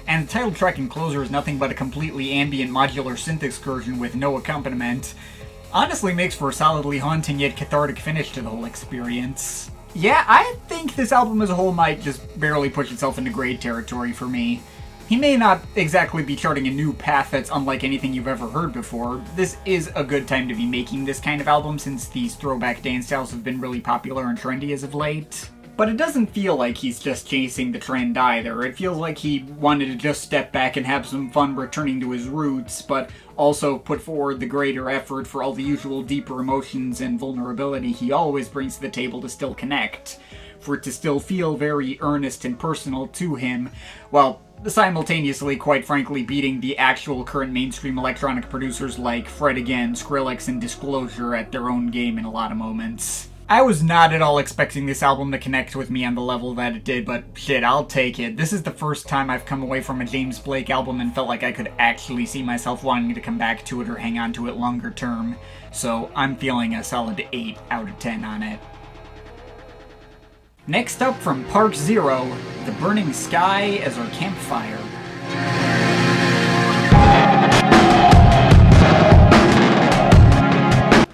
And the title track and closer is nothing but a completely ambient modular synth excursion with no accompaniment. Honestly makes for a solidly haunting yet cathartic finish to the whole experience. Yeah, I think this album as a whole might just barely push itself into grade territory for me. He may not exactly be charting a new path that's unlike anything you've ever heard before. This is a good time to be making this kind of album since these throwback dance styles have been really popular and trendy as of late. But it doesn't feel like he's just chasing the trend either. It feels like he wanted to just step back and have some fun returning to his roots, but also put forward the greater effort for all the usual deeper emotions and vulnerability he always brings to the table to still connect. For it to still feel very earnest and personal to him, while simultaneously, quite frankly, beating the actual current mainstream electronic producers like Fred Again, Skrillex, and Disclosure at their own game in a lot of moments. I was not at all expecting this album to connect with me on the level that it did, but shit, I'll take it. This is the first time I've come away from a James Blake album and felt like I could actually see myself wanting to come back to it or hang on to it longer term. So I'm feeling a solid 8 out of 10 on it. Next up from Park Zero, The Burning Sky as Our Campfire.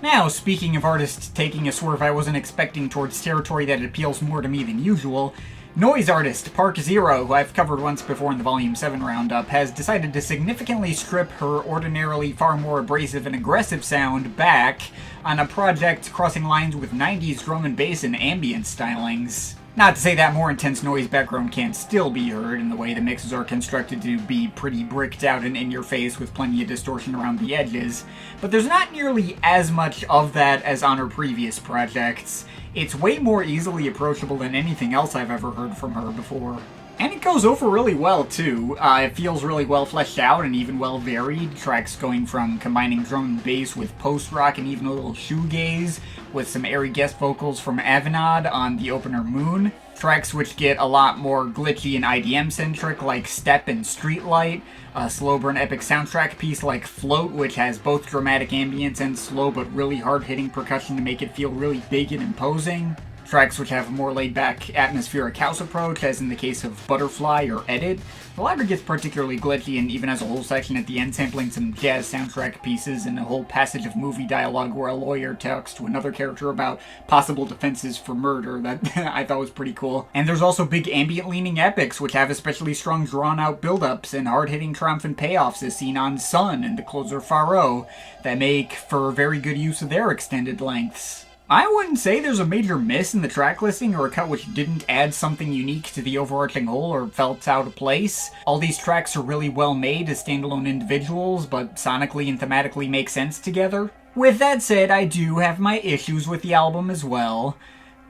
Now, speaking of artists taking a swerve I wasn't expecting towards territory that appeals more to me than usual, noise artist Park Zero, who I've covered once before in the Volume 7 roundup, has decided to significantly strip her ordinarily far more abrasive and aggressive sound back on a project crossing lines with 90s drum and bass and ambient stylings. Not to say that more intense noise background can't still be heard in the way the mixes are constructed to be pretty bricked out and in your face with plenty of distortion around the edges, but there's not nearly as much of that as on her previous projects. It's way more easily approachable than anything else I've ever heard from her before. And it goes over really well, too. It feels really well fleshed out and even well varied. Tracks going from combining drum and bass with post-rock and even a little shoegaze, with some airy guest vocals from Avenod on the opener Moon. Tracks which get a lot more glitchy and IDM-centric, like Step and Streetlight. A slow burn epic soundtrack piece like Float, which has both dramatic ambience and slow but really hard-hitting percussion to make it feel really big and imposing. Tracks which have a more laid-back atmospheric house approach, as in the case of Butterfly or Edit. The latter gets particularly glitchy and even has a whole section at the end sampling some jazz soundtrack pieces and a whole passage of movie dialogue where a lawyer talks to another character about possible defenses for murder that I thought was pretty cool. And there's also big ambient-leaning epics which have especially strong drawn-out build-ups and hard-hitting triumphant payoffs as seen on Sun and the closer Pharaoh that make for very good use of their extended lengths. I wouldn't say there's a major miss in the track listing or a cut which didn't add something unique to the overarching whole or felt out of place. All these tracks are really well made as standalone individuals, but sonically and thematically make sense together. With that said, I do have my issues with the album as well.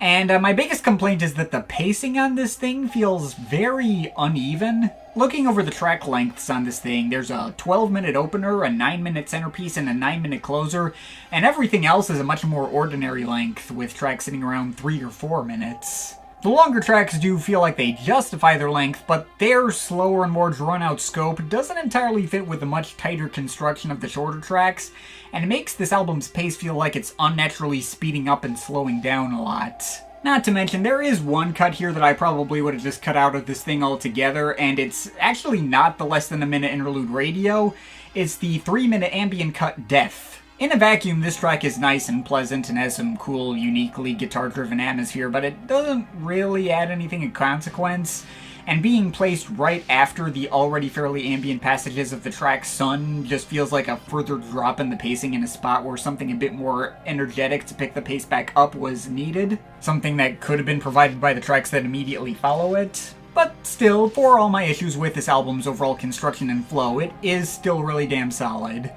And my biggest complaint is that the pacing on this thing feels very uneven. Looking over the track lengths on this thing, there's a 12-minute opener, a 9-minute centerpiece, and a 9-minute closer, and everything else is a much more ordinary length, with tracks sitting around 3 or 4 minutes. The longer tracks do feel like they justify their length, but their slower and more drawn-out scope doesn't entirely fit with the much tighter construction of the shorter tracks, and it makes this album's pace feel like it's unnaturally speeding up and slowing down a lot. Not to mention, there is one cut here that I probably would have just cut out of this thing altogether, and it's actually not the less than a minute interlude radio, it's the 3-minute ambient cut Death. In a vacuum, this track is nice and pleasant and has some cool, uniquely guitar-driven atmosphere, but it doesn't really add anything of consequence. And being placed right after the already fairly ambient passages of the track Sun just feels like a further drop in the pacing in a spot where something a bit more energetic to pick the pace back up was needed. Something that could have been provided by the tracks that immediately follow it. But still, for all my issues with this album's overall construction and flow, it is still really damn solid.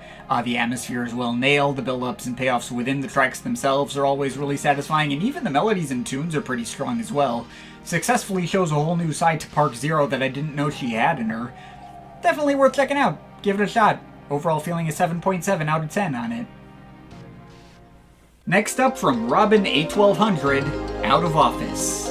The atmosphere is well nailed, the build-ups and payoffs within the tracks themselves are always really satisfying, and even the melodies and tunes are pretty strong as well. Successfully shows a whole new side to Park Zero that I didn't know she had in her. Definitely worth checking out. Give it a shot. Overall feeling a 7.7 out of 10 on it. Next up from Robyn A1200, out of office.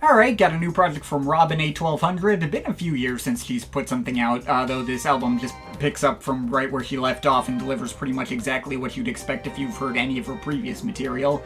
Alright, got a new project from Robyn A1200. Been a few years since she's put something out, though this album just picks up from right where she left off and delivers pretty much exactly what you'd expect if you've heard any of her previous material.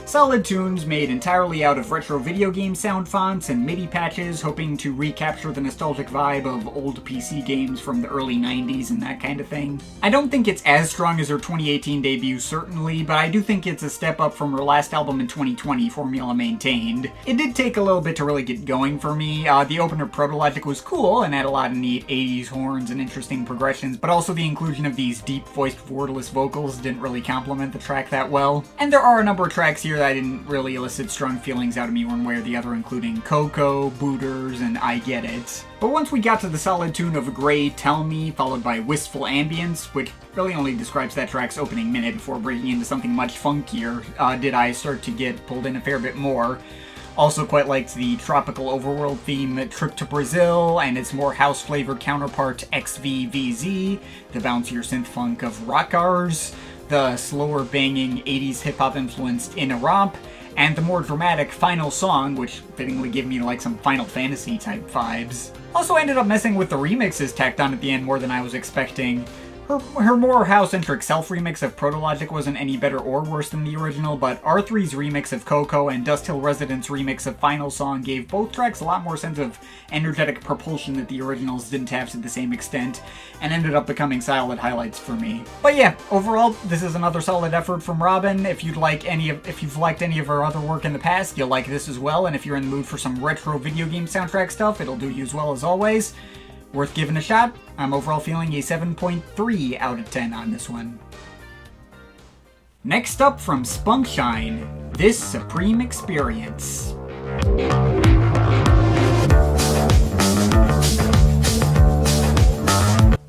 Solid tunes made entirely out of retro video game sound fonts and MIDI patches, hoping to recapture the nostalgic vibe of old PC games from the early 90s and that kind of thing. I don't think it's as strong as her 2018 debut, certainly, but I do think it's a step up from her last album in 2020, Formula Maintained. It did take a little bit to really get going for me. The opener Protologic was cool and had a lot of neat 80s horns and interesting progressions, but also the inclusion of these deep-voiced wordless vocals didn't really complement the track that well. And there are a number of tracks here that didn't really elicit strong feelings out of me one way or the other, including Coco, Booters, and I Get It. But once we got to the solid tune of Grey Tell Me, followed by Wistful Ambience, which really only describes that track's opening minute before breaking into something much funkier, did I start to get pulled in a fair bit more. Also quite liked the tropical overworld theme Trip to Brazil, and its more house-flavored counterpart XVVZ, the bouncier synth-funk of Rockars, the slower banging 80s hip-hop influenced In a Romp, and the more dramatic final song, which fittingly gave me like some Final Fantasy type vibes. Also ended up messing with the remixes tacked on at the end more than I was expecting. Her more house-centric self-remix of Protologic wasn't any better or worse than the original, but R3's remix of Coco and Dust Hill Residents' remix of Final Song gave both tracks a lot more sense of energetic propulsion that the originals didn't have to the same extent, and ended up becoming solid highlights for me. But yeah, overall, this is another solid effort from Robyn. If you've liked any of her other work in the past, you'll like this as well, and if you're in the mood for some retro video game soundtrack stuff, it'll do you as well as always. Worth giving a shot. I'm overall feeling a 7.3 out of 10 on this one. Next up from Spunkshine, This Supreme Experience.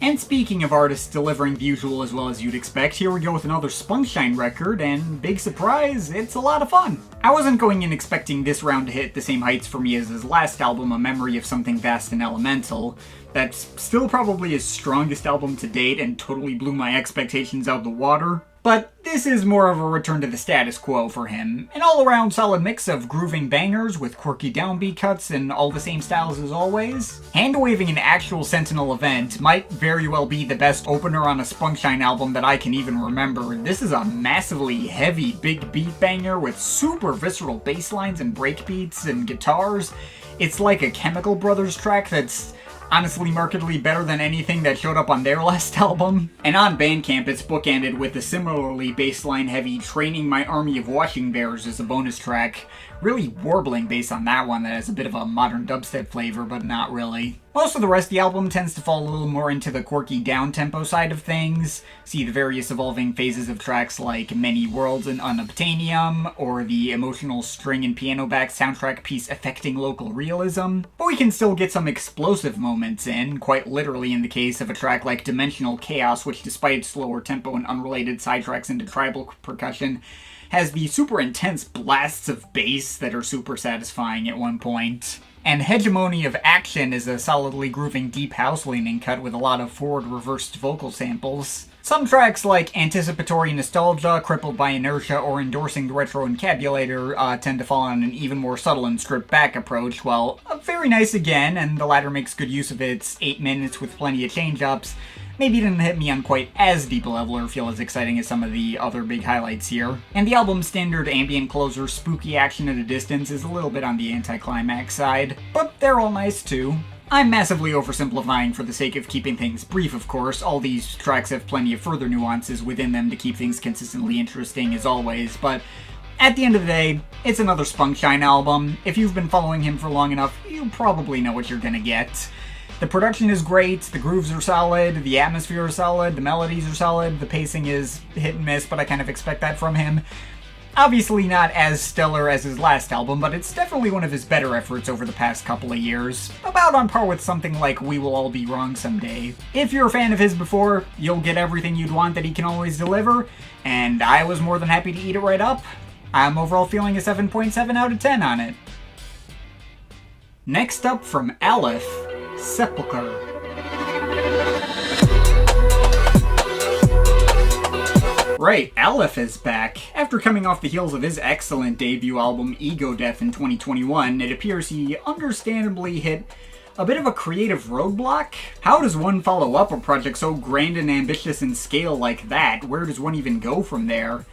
And speaking of artists delivering the usual as well as you'd expect, here we go with another Spunkshine record, and big surprise, it's a lot of fun. I wasn't going in expecting this round to hit the same heights for me as his last album, A Memory of Something Vast and Elemental. That's still probably his strongest album to date and totally blew my expectations out the water. But this is more of a return to the status quo for him. An all-around solid mix of grooving bangers with quirky downbeat cuts and all the same styles as always. Hand-waving an actual Sentinel event might very well be the best opener on a Spunkshine album that I can even remember. This is a massively heavy big beat banger with super visceral bass lines and breakbeats and guitars. It's like a Chemical Brothers track that's honestly markedly better than anything that showed up on their last album. And on Bandcamp, it's bookended with the similarly bassline-heavy Training My Army of Washing Bears as a bonus track. Really warbling bass on that one that has a bit of a modern dubstep flavor, but not really. Most of the rest of the album tends to fall a little more into the quirky down-tempo side of things. See the various evolving phases of tracks like Many Worlds and Unobtainium, or the emotional string and piano-backed soundtrack piece Affecting Local Realism. But we can still get some explosive moments in, quite literally in the case of a track like Dimensional Chaos, which despite its slower tempo and unrelated sidetracks into tribal percussion, has the super intense blasts of bass that are super satisfying at one point. And Hegemony of Action is a solidly grooving deep house leaning cut with a lot of forward reversed vocal samples. Some tracks like Anticipatory Nostalgia, Crippled by Inertia, or Endorsing the Retro Encabulator tend to fall on an even more subtle and stripped back approach, while Very Nice Again, and the latter makes good use of its 8 minutes with plenty of change-ups, maybe didn't hit me on quite as deep a level or feel as exciting as some of the other big highlights here. And the album's standard ambient closer, Spooky Action at a Distance, is a little bit on the anticlimax side, but they're all nice too. I'm massively oversimplifying for the sake of keeping things brief, of course. All these tracks have plenty of further nuances within them to keep things consistently interesting as always, but at the end of the day, it's another Spunkshine album. If you've been following him for long enough, you probably know what you're gonna get. The production is great, the grooves are solid, the atmosphere is solid, the melodies are solid, the pacing is hit and miss, but I kind of expect that from him. Obviously not as stellar as his last album, but it's definitely one of his better efforts over the past couple of years. About on par with something like We Will All Be Wrong Someday. If you're a fan of his before, you'll get everything you'd want that he can always deliver, and I was more than happy to eat it right up. I'm overall feeling a 7.7 out of 10 on it. Next up from ALEPH, SEPULCHRE. Right, ALEPH is back. After coming off the heels of his excellent debut album Ego Death in 2021, it appears he understandably hit a bit of a creative roadblock. How does one follow up a project so grand and ambitious in scale like that? Where does one even go from there?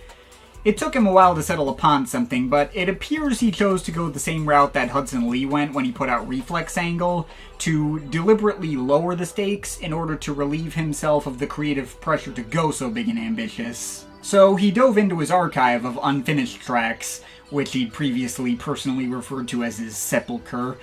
It took him a while to settle upon something, but it appears he chose to go the same route that Hudson Lee went when he put out Reflex Angle, to deliberately lower the stakes in order to relieve himself of the creative pressure to go so big and ambitious. So he dove into his archive of unfinished tracks, which he'd previously personally referred to as his sepulchre,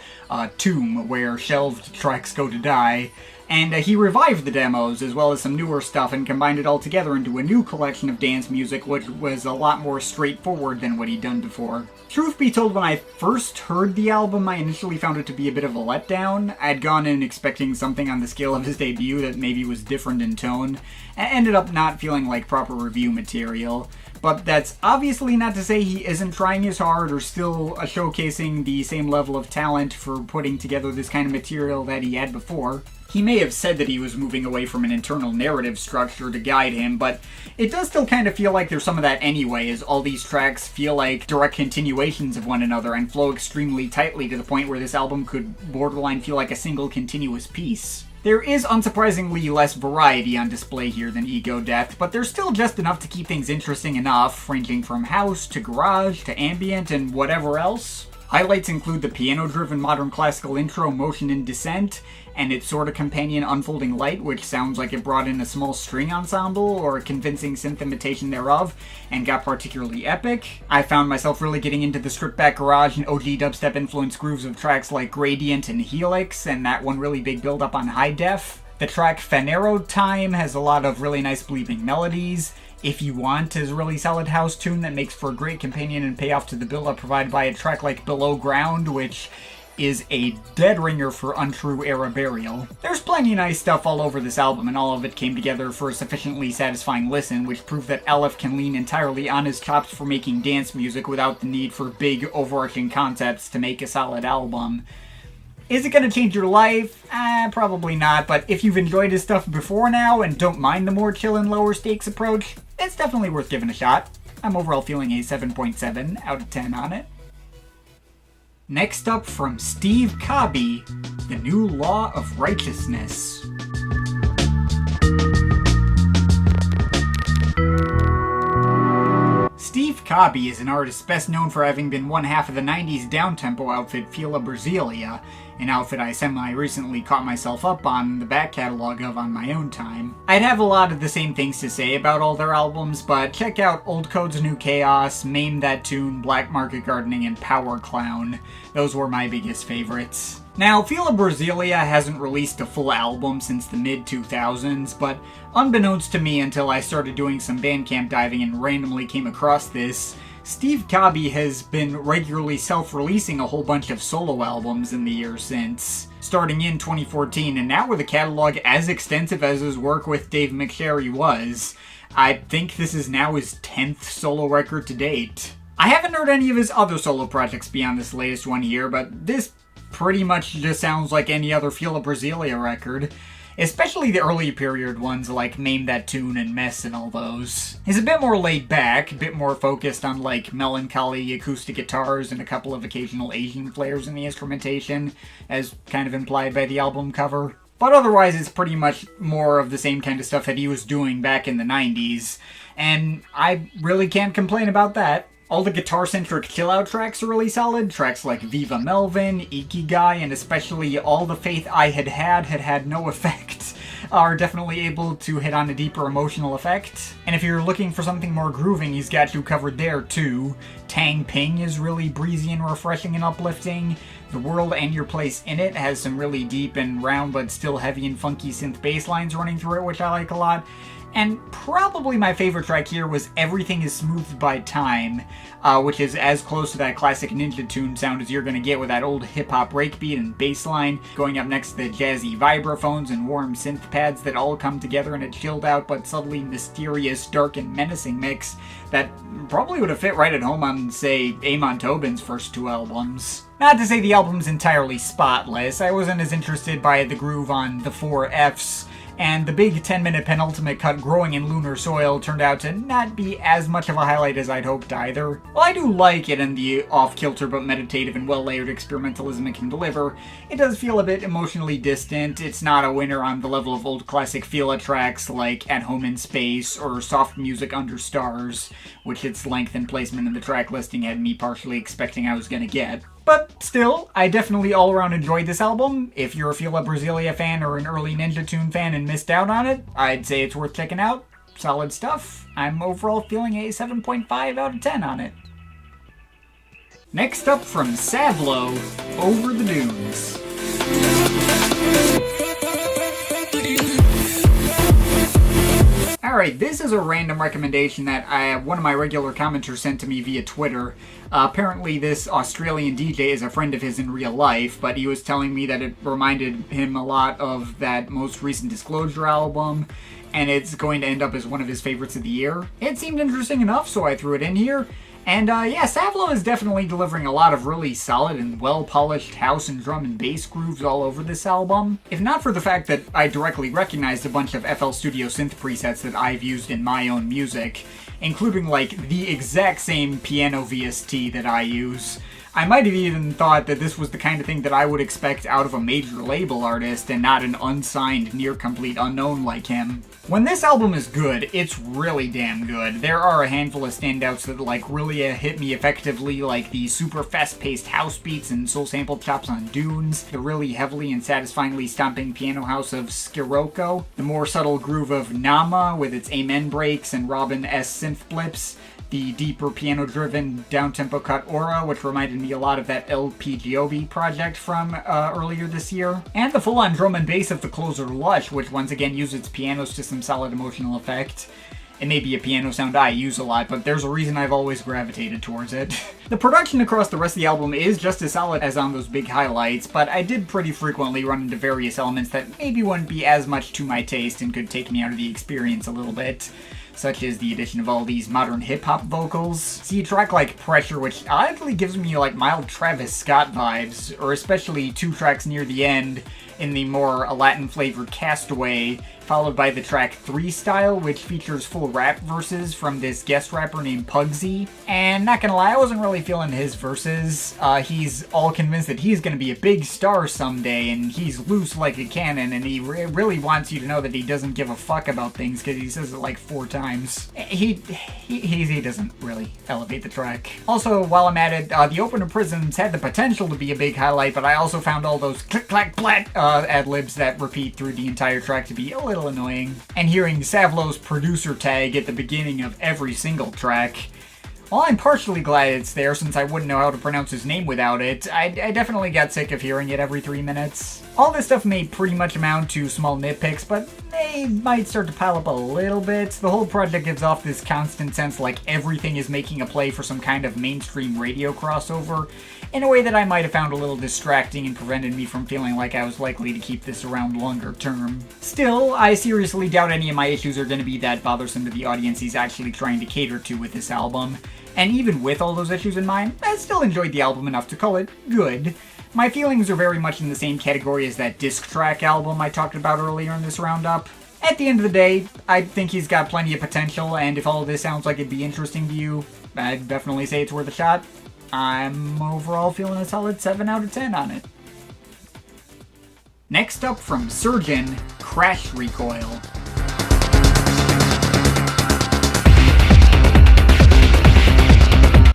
tomb, where shelved tracks go to die, and he revived the demos as well as some newer stuff and combined it all together into a new collection of dance music, which was a lot more straightforward than what he'd done before. Truth be told, when I first heard the album, I initially found it to be a bit of a letdown. I'd gone in expecting something on the scale of his debut that maybe was different in tone, and ended up not feeling like proper review material. But that's obviously not to say he isn't trying as hard or still showcasing the same level of talent for putting together this kind of material that he had before. He may have said that he was moving away from an internal narrative structure to guide him, but it does still kind of feel like there's some of that anyway, as all these tracks feel like direct continuations of one another and flow extremely tightly to the point where this album could borderline feel like a single continuous piece. There is unsurprisingly less variety on display here than Ego Death, but there's still just enough to keep things interesting enough, ranging from house to garage to ambient and whatever else. Highlights include the piano-driven modern classical intro Motion in Descent, and its sort of companion Unfolding Light, which sounds like it brought in a small string ensemble or a convincing synth imitation thereof, and got particularly epic. I found myself really getting into the stripped-back garage and OG dubstep-influenced grooves of tracks like Gradient and Helix, and that one really big build-up on high def. The track Phanerode Time has a lot of really nice bleeping melodies. If You Want is a really solid house tune that makes for a great companion and payoff to the build-up provided by a track like Below Ground, which is a dead ringer for Untrue Era Burial. There's plenty of nice stuff all over this album, and all of it came together for a sufficiently satisfying listen, which proved that ALEPH can lean entirely on his chops for making dance music without the need for big, overarching concepts to make a solid album. Is it going to change your life? Probably not, but if you've enjoyed his stuff before now and don't mind the more chill and lower stakes approach, it's definitely worth giving a shot. I'm overall feeling a 7.7 out of 10 on it. Next up from Steve Cobby, The New Law of Righteousness. Steve Cobby is an artist best known for having been one half of the 90s downtempo outfit Fila Brasilia, an outfit I semi-recently caught myself up on the back catalog of on my own time. I'd have a lot of the same things to say about all their albums, but check out Old Code's New Chaos, Maim That Tune, Black Market Gardening, and Power Clown. Those were my biggest favorites. Now, Fila Brasilia hasn't released a full album since the mid-2000s, but unbeknownst to me until I started doing some Bandcamp diving and randomly came across this, Steve Cobby has been regularly self-releasing a whole bunch of solo albums in the years since, starting in 2014, and now with a catalog as extensive as his work with Dave McSherry was. I think this is now his 10th solo record to date. I haven't heard any of his other solo projects beyond this latest one here, but this pretty much just sounds like any other Fila Brasilia record. Especially the early period ones like Name That Tune and Mess and all those. He's a bit more laid back, a bit more focused on like melancholy acoustic guitars and a couple of occasional Asian flares in the instrumentation, as kind of implied by the album cover. But otherwise it's pretty much more of the same kind of stuff that he was doing back in the 90s, and I really can't complain about that. All the guitar-centric chill-out tracks are really solid. Tracks like Viva Melvin, Ikigai, and especially All the Faith I Had no effect, are definitely able to hit on a deeper emotional effect. And if you're looking for something more grooving, he's got you covered there too. Tang Ping is really breezy and refreshing and uplifting. The World and Your Place in It has some really deep and round but still heavy and funky synth bass lines running through it, which I like a lot. And probably my favorite track here was Everything Is Smoothed by Time, which is as close to that classic Ninja Tune sound as you're going to get with that old hip-hop breakbeat and bass line, going up next to the jazzy vibraphones and warm synth pads that all come together in a chilled out but subtly mysterious, dark and menacing mix that probably would have fit right at home on, say, Amon Tobin's first two albums. Not to say the album's entirely spotless, I wasn't as interested by the groove on the 4 Fs, and the big 10-minute penultimate cut Growing in Lunar Soil turned out to not be as much of a highlight as I'd hoped either. While I do like it and the off-kilter but meditative and well-layered experimentalism it can deliver, it does feel a bit emotionally distant. It's not a winner on the level of old classic Fila tracks like At Home in Space or Soft Music Under Stars, which its length and placement in the track listing had me partially expecting I was gonna get. But still, I definitely all-around enjoyed this album. If you're a Fila Brasilia fan or an early Ninja Tune fan and missed out on it, I'd say it's worth checking out. Solid stuff. I'm overall feeling a 7.5 out of 10 on it. Next up from SVVLO, Over the Dunes. Alright, this is a random recommendation that one of my regular commenters sent to me via Twitter. Apparently this Australian DJ is a friend of his in real life, but he was telling me that it reminded him a lot of that most recent Disclosure album, and it's going to end up as one of his favorites of the year. It seemed interesting enough, so I threw it in here. And yeah, SVVLO is definitely delivering a lot of really solid and well-polished house and drum and bass grooves all over this album. If not for the fact that I directly recognized a bunch of FL Studio synth presets that I've used in my own music, including like the exact same piano VST that I use, I might have even thought that this was the kind of thing that I would expect out of a major label artist and not an unsigned, near-complete unknown like him. When this album is good, it's really damn good. There are a handful of standouts that like really hit me effectively, like the super fast-paced house beats and soul sample chops on Dunes, the really heavily and satisfyingly stomping piano house of Scirocco, the more subtle groove of Nama with its amen breaks and Robyn-esque synth blips, the deeper piano-driven down-tempo cut Aura, which reminded me a lot of that LPGOV project from earlier this year, and the full-on drum and bass of the closer Lush, which once again used its pianos to some solid emotional effect. It may be a piano sound I use a lot, but there's a reason I've always gravitated towards it. The production across the rest of the album is just as solid as on those big highlights, but I did pretty frequently run into various elements that maybe wouldn't be as much to my taste and could take me out of the experience a little bit, such as the addition of all these modern hip-hop vocals. See, a track like Pressure, which oddly gives me like mild Travis Scott vibes, or especially two tracks near the end in the more Latin-flavored Castaway, followed by the track 3 Style, which features full rap verses from this guest rapper named Pugsy. And not gonna lie, I wasn't really feeling his verses. He's all convinced that he's gonna be a big star someday, and he's loose like a cannon, and he really wants you to know that he doesn't give a fuck about things, because he says it like 4 times. He doesn't really elevate the track. Also, while I'm at it, the Opener Prisms had the potential to be a big highlight, but I also found all those click-clack-plat ad-libs that repeat through the entire track to be a little annoying. And hearing SVVLO's producer tag at the beginning of every single track, while I'm partially glad it's there since I wouldn't know how to pronounce his name without it, I definitely got sick of hearing it every 3 minutes. All this stuff may pretty much amount to small nitpicks, but they might start to pile up a little bit. The whole project gives off this constant sense like everything is making a play for some kind of mainstream radio crossover, in a way that I might have found a little distracting and prevented me from feeling like I was likely to keep this around longer term. Still, I seriously doubt any of my issues are going to be that bothersome to the audience he's actually trying to cater to with this album. And even with all those issues in mind, I still enjoyed the album enough to call it good. My feelings are very much in the same category as that disc track album I talked about earlier in this roundup. At the end of the day, I think he's got plenty of potential, and if all of this sounds like it'd be interesting to you, I'd definitely say it's worth a shot. I'm overall feeling a solid 7 out of 10 on it. Next up from Surgeon, Crash Recoil.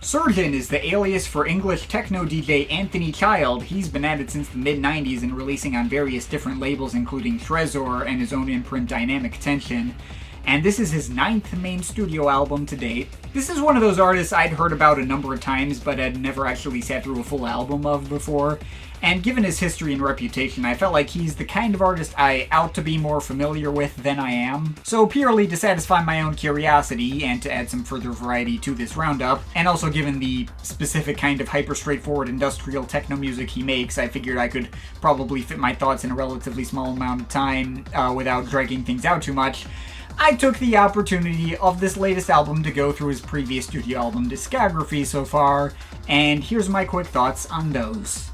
Surgeon is the alias for English techno DJ Anthony Child. He's been at it since the mid-90s and releasing on various different labels including Trezor and his own imprint Dynamic Tension. And this is his 9th main studio album to date. This is one of those artists I'd heard about a number of times but had never actually sat through a full album of before. And given his history and reputation, I felt like he's the kind of artist I ought to be more familiar with than I am. So purely to satisfy my own curiosity and to add some further variety to this roundup, and also given the specific kind of hyper-straightforward industrial techno music he makes, I figured I could probably fit my thoughts in a relatively small amount of time without dragging things out too much. I took the opportunity of this latest album to go through his previous studio album discography so far, and here's my quick thoughts on those.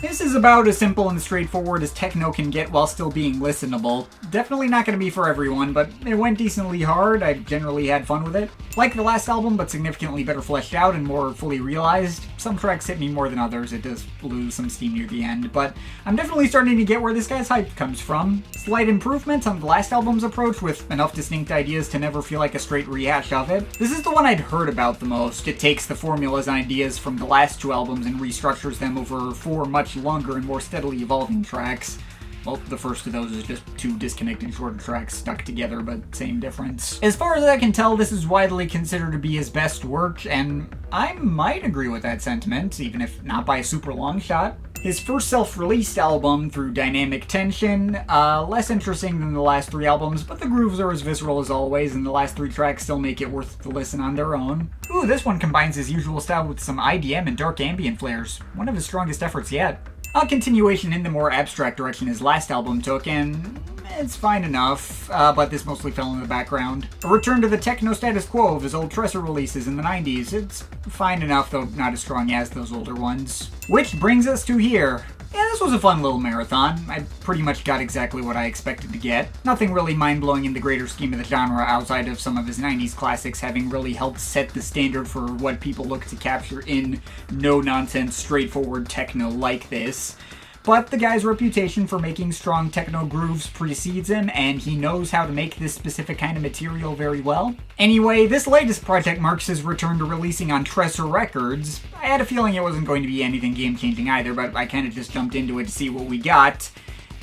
This is about as simple and straightforward as techno can get while still being listenable. Definitely not going to be for everyone, but it went decently hard. I generally had fun with it. Like the last album, but significantly better fleshed out and more fully realized. Some tracks hit me more than others. It does lose some steam near the end, but I'm definitely starting to get where this guy's hype comes from. Slight improvement on the last album's approach with enough distinct ideas to never feel like a straight rehash of it. This is the one I'd heard about the most. It takes the formulas and ideas from the last two albums and restructures them over 4 much longer and more steadily evolving tracks. Well, the first of those is just 2 disconnected shorter tracks stuck together, but same difference. As far as I can tell, this is widely considered to be his best work, and I might agree with that sentiment, even if not by a super long shot. His first self-released album, Through Dynamic Tension, less interesting than the last 3 albums, but the grooves are as visceral as always, and the last 3 tracks still make it worth the listen on their own. Ooh, this one combines his usual style with some IDM and dark ambient flares. One of his strongest efforts yet. A continuation in the more abstract direction his last album took, and it's fine enough, but this mostly fell in the background. A return to the techno status quo of his old Tresor releases in the 90s. It's fine enough, though not as strong as those older ones. Which brings us to here. Yeah, this was a fun little marathon. I pretty much got exactly what I expected to get. Nothing really mind-blowing in the greater scheme of the genre outside of some of his 90s classics having really helped set the standard for what people look to capture in no-nonsense, straightforward techno like this. But the guy's reputation for making strong techno grooves precedes him, and he knows how to make this specific kind of material very well. Anyway, this latest project marks his return to releasing on Tresor Records. I had a feeling it wasn't going to be anything game-changing either, but I kind of just jumped into it to see what we got.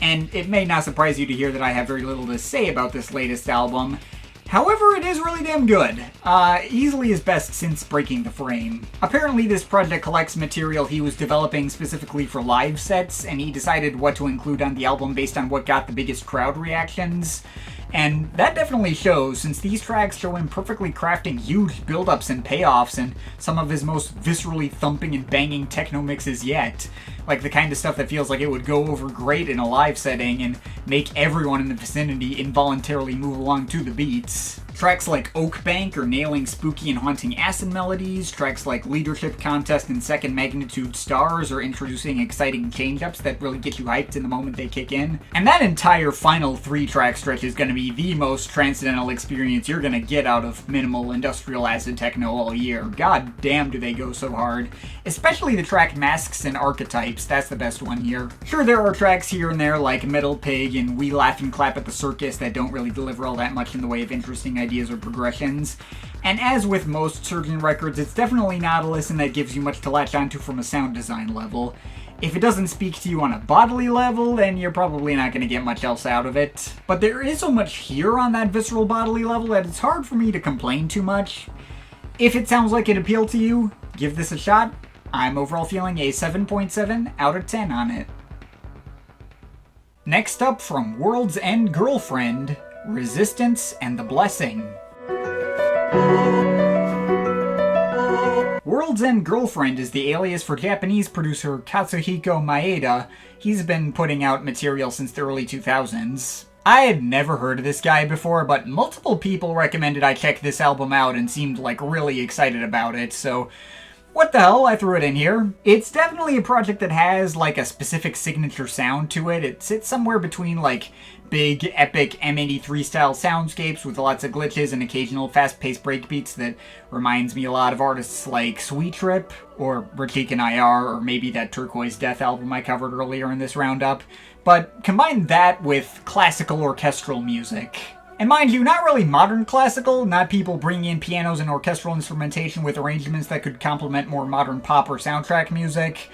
And it may not surprise you to hear that I have very little to say about this latest album. However, it is really damn good. Easily his best since Breaking the Frame. Apparently this project collects material he was developing specifically for live sets, and he decided what to include on the album based on what got the biggest crowd reactions. And that definitely shows, since these tracks show him perfectly crafting huge build-ups and payoffs and some of his most viscerally thumping and banging techno mixes yet. Like the kind of stuff that feels like it would go over great in a live setting and make everyone in the vicinity involuntarily move along to the beats. Tracks like Oak Bank are nailing spooky and haunting acid melodies. Tracks like Leadership Contest and Second Magnitude Stars are introducing exciting change-ups that really get you hyped in the moment they kick in. And that entire final 3-track stretch is going to be the most transcendental experience you're going to get out of minimal industrial acid techno all year. God damn do they go so hard. Especially the track Masks and Archetypes, that's the best one here. Sure, there are tracks here and there like Metal Pig and We Laugh and Clap at the Circus that don't really deliver all that much in the way of interesting ideas or progressions. And as with most Surgeon records, it's definitely not a listen that gives you much to latch onto from a sound design level. If it doesn't speak to you on a bodily level, then you're probably not going to get much else out of it. But there is so much here on that visceral bodily level that it's hard for me to complain too much. If it sounds like it appealed to you, give this a shot. I'm overall feeling a 7.7 out of 10 on it. Next up from World's End Girlfriend, Resistance and the Blessing. World's End Girlfriend is the alias for Japanese producer Katsuhiko Maeda. He's been putting out material since the early 2000s. I had never heard of this guy before, but multiple people recommended I check this album out and seemed like really excited about it, so what the hell, I threw it in here. It's definitely a project that has like a specific signature sound to it. It sits somewhere between like big, epic M83 style soundscapes with lots of glitches and occasional fast-paced breakbeats that reminds me a lot of artists like Sweet Trip or Rachik and IR, or maybe that Turquoisedeath album I covered earlier in this roundup. But combine that with classical orchestral music. And mind you, not really modern classical, not people bringing in pianos and orchestral instrumentation with arrangements that could complement more modern pop or soundtrack music.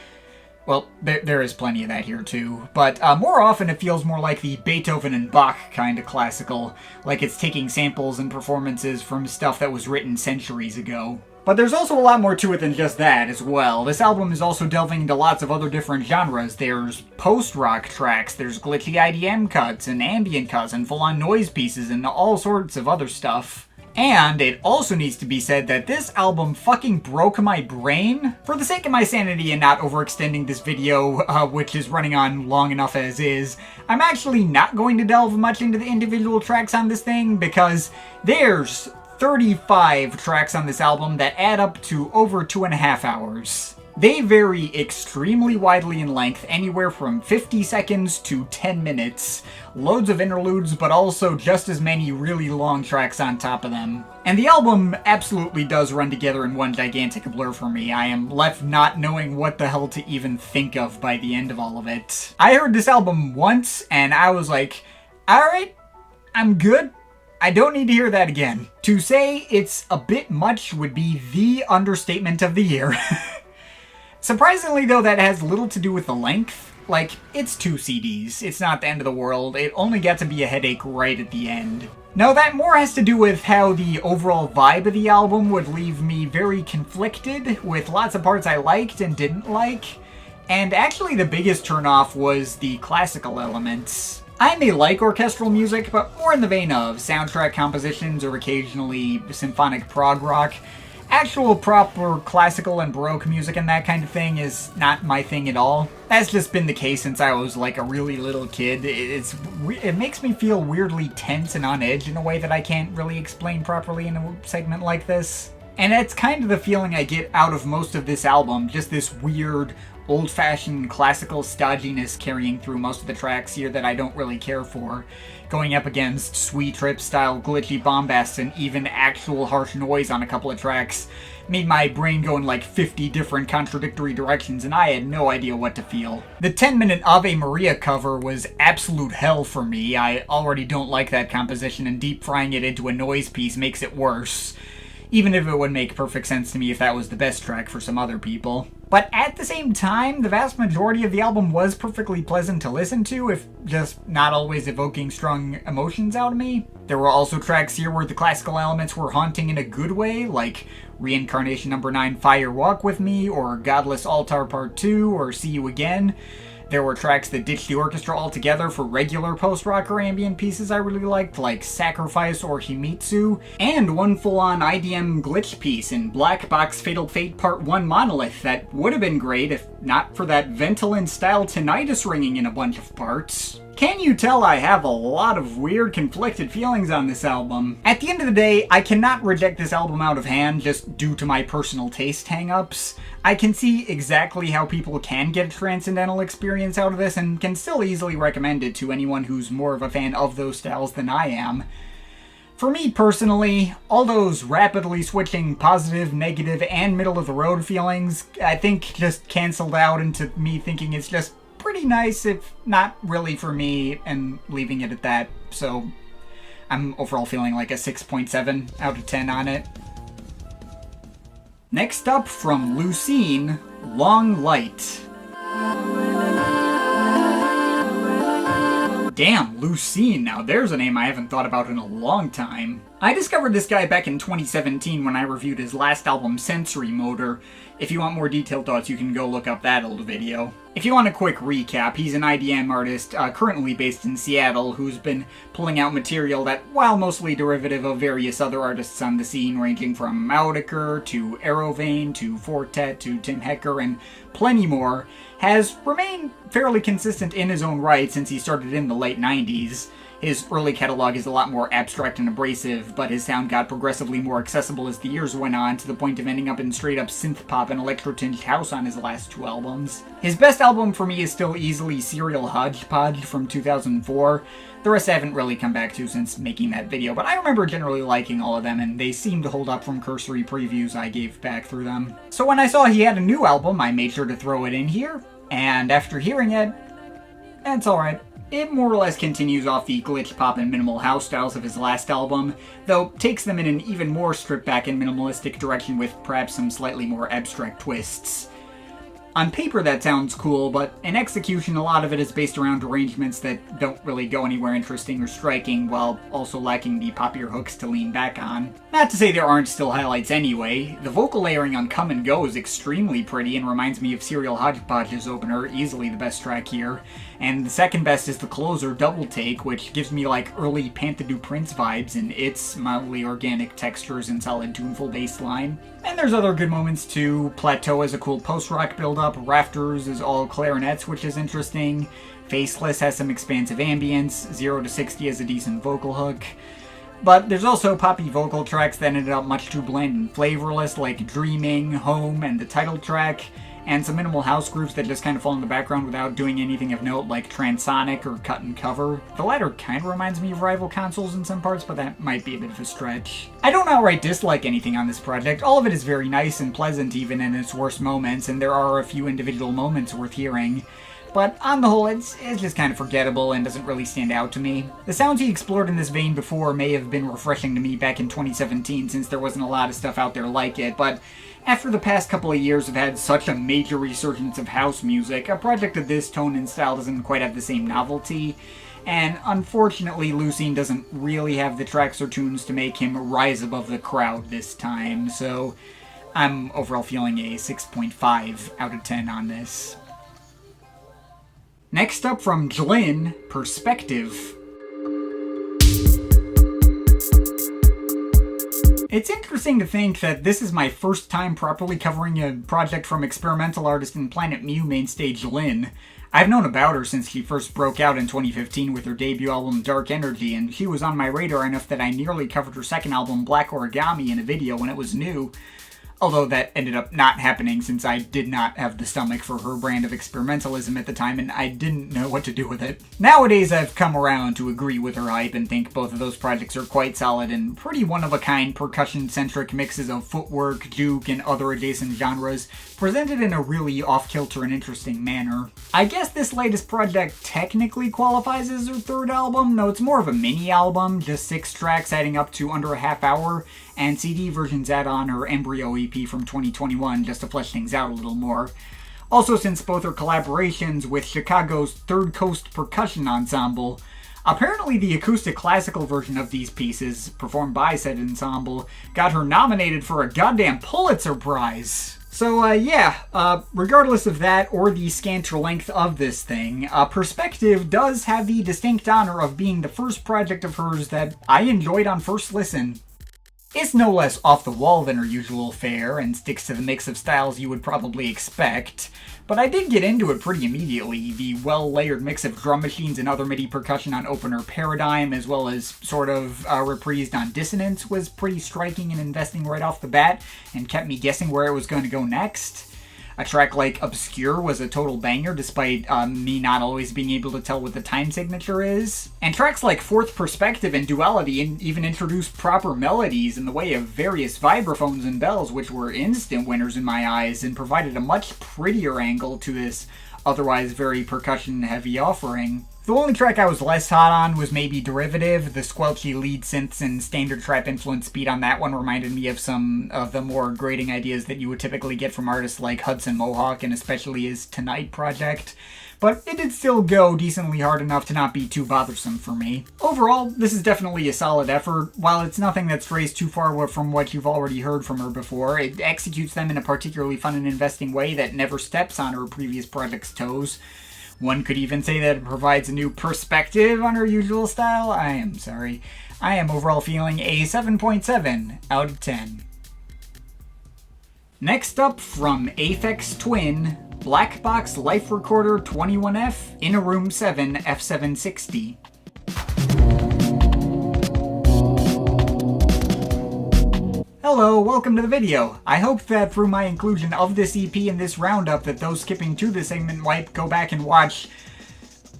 Well, there is plenty of that here too, but more often it feels more like the Beethoven and Bach kind of classical, like it's taking samples and performances from stuff that was written centuries ago. But there's also a lot more to it than just that as well. This album is also delving into lots of other different genres. There's post-rock tracks, there's glitchy IDM cuts, and ambient cuts, and full-on noise pieces, and all sorts of other stuff. And it also needs to be said that this album fucking broke my brain. For the sake of my sanity and not overextending this video, which is running on long enough as is, I'm actually not going to delve much into the individual tracks on this thing, because there's 35 tracks on this album that add up to over 2.5 hours. They vary extremely widely in length, anywhere from 50 seconds to 10 minutes. Loads of interludes, but also just as many really long tracks on top of them. And the album absolutely does run together in one gigantic blur for me. I am left not knowing what the hell to even think of by the end of all of it. I heard this album once, and I was like, alright, I'm good. I don't need to hear that again. To say it's a bit much would be the understatement of the year. Surprisingly, though, that has little to do with the length. Like, it's 2 CDs. It's not the end of the world. It only got to be a headache right at the end. No, that more has to do with how the overall vibe of the album would leave me very conflicted, with lots of parts I liked and didn't like. And actually the biggest turnoff was the classical elements. I may like orchestral music, but more in the vein of soundtrack compositions or occasionally symphonic prog rock. Actual proper classical and Baroque music and that kind of thing is not my thing at all. That's just been the case since I was like a really little kid. It makes me feel weirdly tense and on edge in a way that I can't really explain properly in a segment like this. And it's kind of the feeling I get out of most of this album, just this weird, old-fashioned classical stodginess carrying through most of the tracks here that I don't really care for, going up against Sweet Trip-style glitchy bombast and even actual harsh noise on a couple of tracks made my brain go in like 50 different contradictory directions, and I had no idea what to feel. The 10-minute Ave Maria cover was absolute hell for me. I already don't like that composition, and deep frying it into a noise piece makes it worse. Even if it would make perfect sense to me if that was the best track for some other people. But at the same time, the vast majority of the album was perfectly pleasant to listen to, if just not always evoking strong emotions out of me. There were also tracks here where the classical elements were haunting in a good way, like Reincarnation No. 9 Fire Walk With Me, or Godless Altar Part 2, or See You Again. There were tracks that ditched the orchestra altogether for regular post-rock or ambient pieces I really liked, like Sacrifice or Himitsu, and one full-on IDM glitch piece in Blackbox Fatal Fate Part 1 Monolith that would have been great if not for that Ventolin-style tinnitus ringing in a bunch of parts. Can you tell I have a lot of weird, conflicted feelings on this album? At the end of the day, I cannot reject this album out of hand just due to my personal taste hang-ups. I can see exactly how people can get a transcendental experience out of this and can still easily recommend it to anyone who's more of a fan of those styles than I am. For me personally, all those rapidly switching positive, negative, and middle-of-the-road feelings, I think just canceled out into me thinking it's just pretty nice, if not really for me, and leaving it at that. So I'm overall feeling like a 6.7 out of 10 on it. Next up from Lusine, Long Light. Damn, Lusine, now there's a name I haven't thought about in a long time. I discovered this guy back in 2017 when I reviewed his last album, Sensory Motor. If you want more detailed thoughts, you can go look up that old video. If you want a quick recap, he's an IDM artist currently based in Seattle who's been pulling out material that, while mostly derivative of various other artists on the scene, ranging from Maudiker to Aerovane to Fortet to Tim Hecker and plenty more, has remained fairly consistent in his own right since he started in the late 90s. His early catalog is a lot more abstract and abrasive, but his sound got progressively more accessible as the years went on, to the point of ending up in straight-up synth-pop and electro-tinged house on his last 2 albums. His best album for me is still easily Serial Hodgepodge from 2004. The rest I haven't really come back to since making that video, but I remember generally liking all of them, and they seem to hold up from cursory previews I gave back through them. So when I saw he had a new album, I made sure to throw it in here, and after hearing it, it's alright. It more or less continues off the glitch pop and minimal house styles of his last album, though takes them in an even more stripped back and minimalistic direction with perhaps some slightly more abstract twists. On paper that sounds cool, but in execution a lot of it is based around arrangements that don't really go anywhere interesting or striking, while also lacking the poppier hooks to lean back on. Not to say there aren't still highlights anyway. The vocal layering on Come and Go is extremely pretty and reminds me of Serial Hodgepodge's opener, easily the best track here. And the second best is the closer, Double Take, which gives me like early Panther du Prince vibes in its mildly organic textures and solid tuneful bass line. And there's other good moments too. Plateau has a cool post-rock build-up, Rafters is all clarinets, which is interesting. Faceless has some expansive ambience, 0 to 60 has a decent vocal hook. But there's also poppy vocal tracks that ended up much too bland and flavorless, like Dreaming, Home, and the title track, and some minimal house grooves that just kind of fall in the background without doing anything of note, like Transonic or Cut and Cover. The latter kind of reminds me of rival consoles in some parts, but that might be a bit of a stretch. I don't outright dislike anything on this project. All of it is very nice and pleasant even in its worst moments, and there are a few individual moments worth hearing. But on the whole, it's just kind of forgettable and doesn't really stand out to me. The sounds he explored in this vein before may have been refreshing to me back in 2017 since there wasn't a lot of stuff out there like it, but after the past couple of years have had such a major resurgence of house music, a project of this tone and style doesn't quite have the same novelty, and unfortunately Lusine doesn't really have the tracks or tunes to make him rise above the crowd this time, so I'm overall feeling a 6.5 out of 10 on this. Next up from Jlin, Perspective. It's interesting to think that this is my first time properly covering a project from experimental artist and Planet Mew mainstay Jlin. I've known about her since she first broke out in 2015 with her debut album Dark Energy, and she was on my radar enough that I nearly covered her second album Black Origami in a video when it was new. Although that ended up not happening since I did not have the stomach for her brand of experimentalism at the time and I didn't know what to do with it. Nowadays I've come around to agree with her hype and think both of those projects are quite solid and pretty one-of-a-kind percussion-centric mixes of footwork, juke, and other adjacent genres, presented in a really off-kilter and interesting manner. I guess this latest project technically qualifies as her third album, though it's more of a mini-album, just 6 tracks adding up to under a half hour, and CD versions add on her Embryo EP from 2021 just to flesh things out a little more. Also, since both are collaborations with Chicago's Third Coast Percussion Ensemble, apparently the acoustic classical version of these pieces, performed by said ensemble, got her nominated for a goddamn Pulitzer Prize. So, regardless of that or the scanter length of this thing, Perspective does have the distinct honor of being the first project of hers that I enjoyed on first listen. It's no less off the wall than her usual fare, and sticks to the mix of styles you would probably expect, but I did get into it pretty immediately. The well-layered mix of drum machines and other MIDI percussion on Opener Paradigm, as well as sort of reprised on Dissonance, was pretty striking and investing right off the bat, and kept me guessing where it was going to go next. A track like Obscure was a total banger, despite me not always being able to tell what the time signature is. And tracks like Fourth Perspective and Duality even introduced proper melodies in the way of various vibraphones and bells, which were instant winners in my eyes, and provided a much prettier angle to this otherwise very percussion-heavy offering. The only track I was less hot on was maybe Derivative. The squelchy lead synths and standard trap influence beat on that one reminded me of some of the more grating ideas that you would typically get from artists like Hudson Mohawk and especially his Tonight project. But it did still go decently hard enough to not be too bothersome for me. Overall, this is definitely a solid effort. While it's nothing that strays too far from what you've already heard from her before, it executes them in a particularly fun and investing way that never steps on her previous project's toes. One could even say that it provides a new perspective on her usual style. I am overall feeling a 7.7 out of 10. Next up from Aphex Twin, Blackbox Life Recorder 21F, In a Room 7 F760. Hello, welcome to the video. I hope that through my inclusion of this EP in this roundup that those skipping to this segment might go back and watch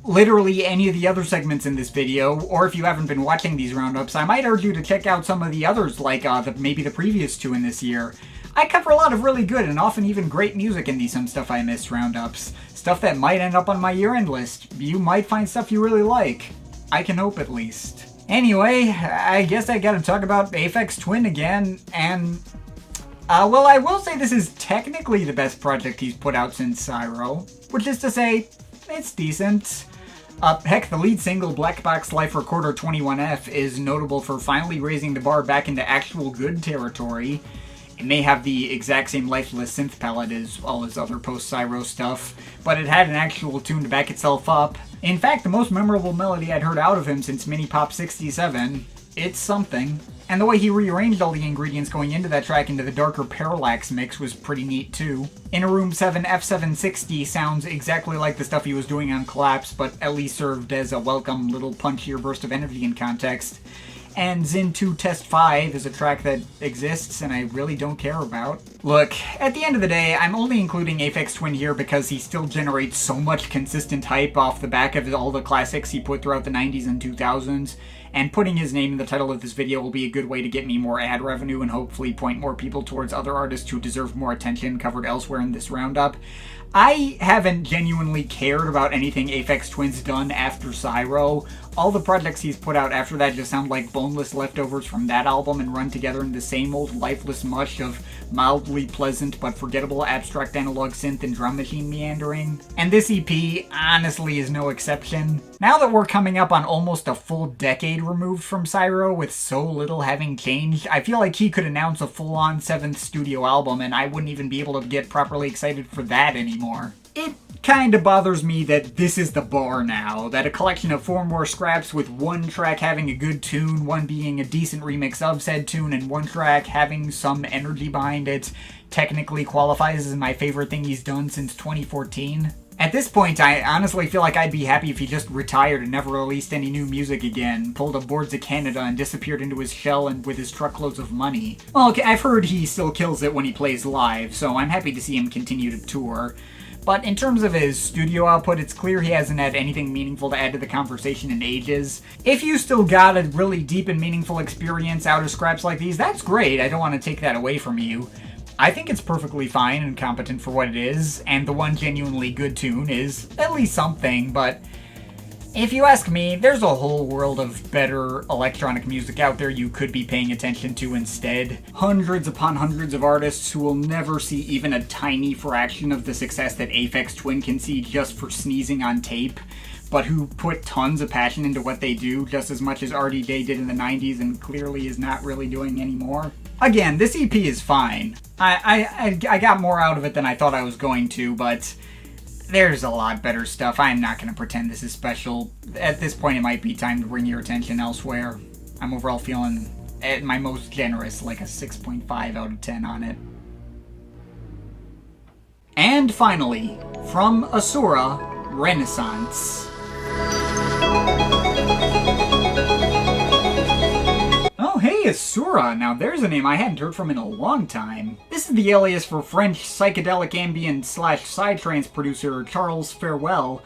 literally any of the other segments in this video, or if you haven't been watching these roundups, I might urge you to check out some of the others, like maybe the previous two in this year. I cover a lot of really good and often even great music in these Some Stuff I Missed roundups. Stuff that might end up on my year-end list. You might find stuff you really like. I can hope, at least. Anyway, I guess I gotta talk about Aphex Twin again, and well, I will say this is technically the best project he's put out since Cyro, which is to say, it's decent. Heck, the lead single, Blackbox Life Recorder 21F, is notable for finally raising the bar back into actual good territory. It may have the exact same lifeless synth palette as all his other post-Cyro stuff, but it had an actual tune to back itself up. In fact, the most memorable melody I'd heard out of him since Mini Pop 67. It's something. And the way he rearranged all the ingredients going into that track into the darker Parallax mix was pretty neat too. Inner Room 7 F760 sounds exactly like the stuff he was doing on Collapse, but at least served as a welcome little punchier burst of energy in context. And Zin 2 Test 5 is a track that exists and I really don't care about. Look, at the end of the day, I'm only including Aphex Twin here because he still generates so much consistent hype off the back of all the classics he put throughout the 90s and 2000s, and putting his name in the title of this video will be a good way to get me more ad revenue and hopefully point more people towards other artists who deserve more attention covered elsewhere in this roundup. I haven't genuinely cared about anything Aphex Twin's done after Cyro. All the projects he's put out after that just sound like boneless leftovers from that album and run together in the same old lifeless mush of mildly pleasant but forgettable abstract analog synth and drum machine meandering. And this EP honestly is no exception. Now that we're coming up on almost a full decade removed from Cyro with so little having changed, I feel like he could announce a full-on 7th studio album and I wouldn't even be able to get properly excited for that anymore. It kinda bothers me that this is the bar now, that a collection of 4 more scraps with one track having a good tune, one being a decent remix of said tune, and one track having some energy behind it technically qualifies as my favorite thing he's done since 2014. At this point, I honestly feel like I'd be happy if he just retired and never released any new music again, pulled up Boards of Canada and disappeared into his shell and with his truckloads of money. Well, okay, I've heard he still kills it when he plays live, so I'm happy to see him continue to tour. But in terms of his studio output, it's clear he hasn't had anything meaningful to add to the conversation in ages. If you still got a really deep and meaningful experience out of scraps like these, that's great, I don't want to take that away from you. I think it's perfectly fine and competent for what it is, and the one genuinely good tune is at least something, but if you ask me, there's a whole world of better electronic music out there you could be paying attention to instead. Hundreds upon hundreds of artists who will never see even a tiny fraction of the success that Aphex Twin can see just for sneezing on tape, but who put tons of passion into what they do just as much as Artie Day did in the 90s and clearly is not really doing anymore. Again, this EP is fine. I got more out of it than I thought I was going to, but there's a lot better stuff. I'm not going to pretend this is special. At this point, it might be time to bring your attention elsewhere. I'm overall feeling at my most generous, like a 6.5 out of 10 on it. And finally, from Asura, Renaissance. Oh hey, Asura! Now there's a name I hadn't heard from in a long time. This is the alias for French psychedelic ambient / psytrance producer Charles Farewell,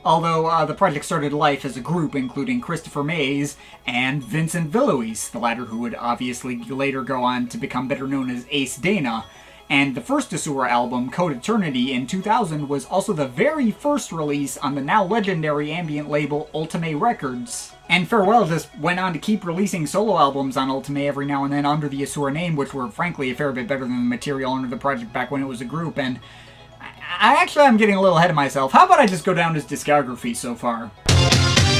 although the project started life as a group including Christopher Mays and Vincent Villois, the latter who would obviously later go on to become better known as Ace Dana. And the first Asura album, Code Eternity, in 2000 was also the very first release on the now legendary ambient label Ultime Records. And Farewell just went on to keep releasing solo albums on Ultime every now and then under the Asura name, which were frankly a fair bit better than the material under the project back when it was a group, and I'm getting a little ahead of myself. How about I just go down his discography so far?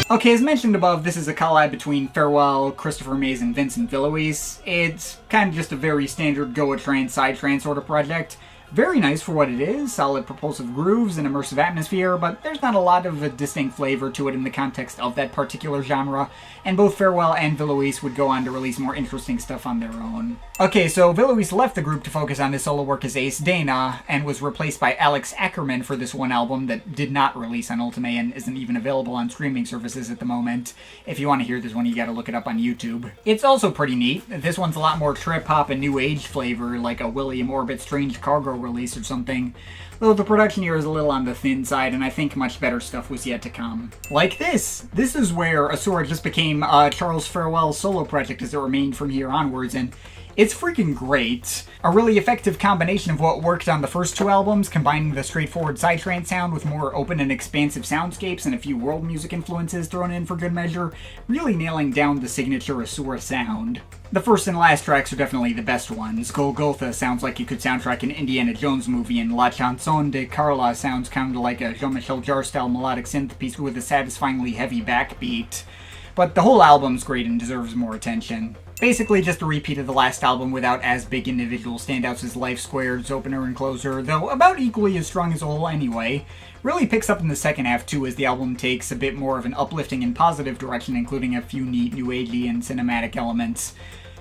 Okay, as mentioned above, this is a collab between Farewell, Christopher Mays, and Vincent Villois. It's kind of just a very standard go-a-trance, side-trance sort of project. Very nice for what it is, solid propulsive grooves and immersive atmosphere, but there's not a lot of a distinct flavor to it in the context of that particular genre, and both Farewell and Villois would go on to release more interesting stuff on their own. Okay, so Villois left the group to focus on his solo work as Ace Dana, and was replaced by Alex Ackerman for this one album that did not release on Ultime and isn't even available on streaming services at the moment. If you want to hear this one, you gotta look it up on YouTube. It's also pretty neat. This one's a lot more trip-hop and new age flavor, like a William Orbit Strange Cargo release or something, though the production here is a little on the thin side, and I think much better stuff was yet to come. Like this! This is where Asura just became Charles Farewell's solo project as it remained from here onwards, and it's freaking great. A really effective combination of what worked on the first 2 albums, combining the straightforward psytrance sound with more open and expansive soundscapes and a few world music influences thrown in for good measure, really nailing down the signature Asura sound. The first and last tracks are definitely the best ones. Golgotha sounds like you could soundtrack an Indiana Jones movie, and La Chanson de Carla sounds kind of like a Jean-Michel Jarre-style melodic synth piece with a satisfyingly heavy backbeat. But the whole album's great and deserves more attention. Basically just a repeat of the last album without as big individual standouts as Life Squared's opener and closer, though about equally as strong as a whole anyway. Really picks up in the second half too, as the album takes a bit more of an uplifting and positive direction, including a few neat new agey and cinematic elements.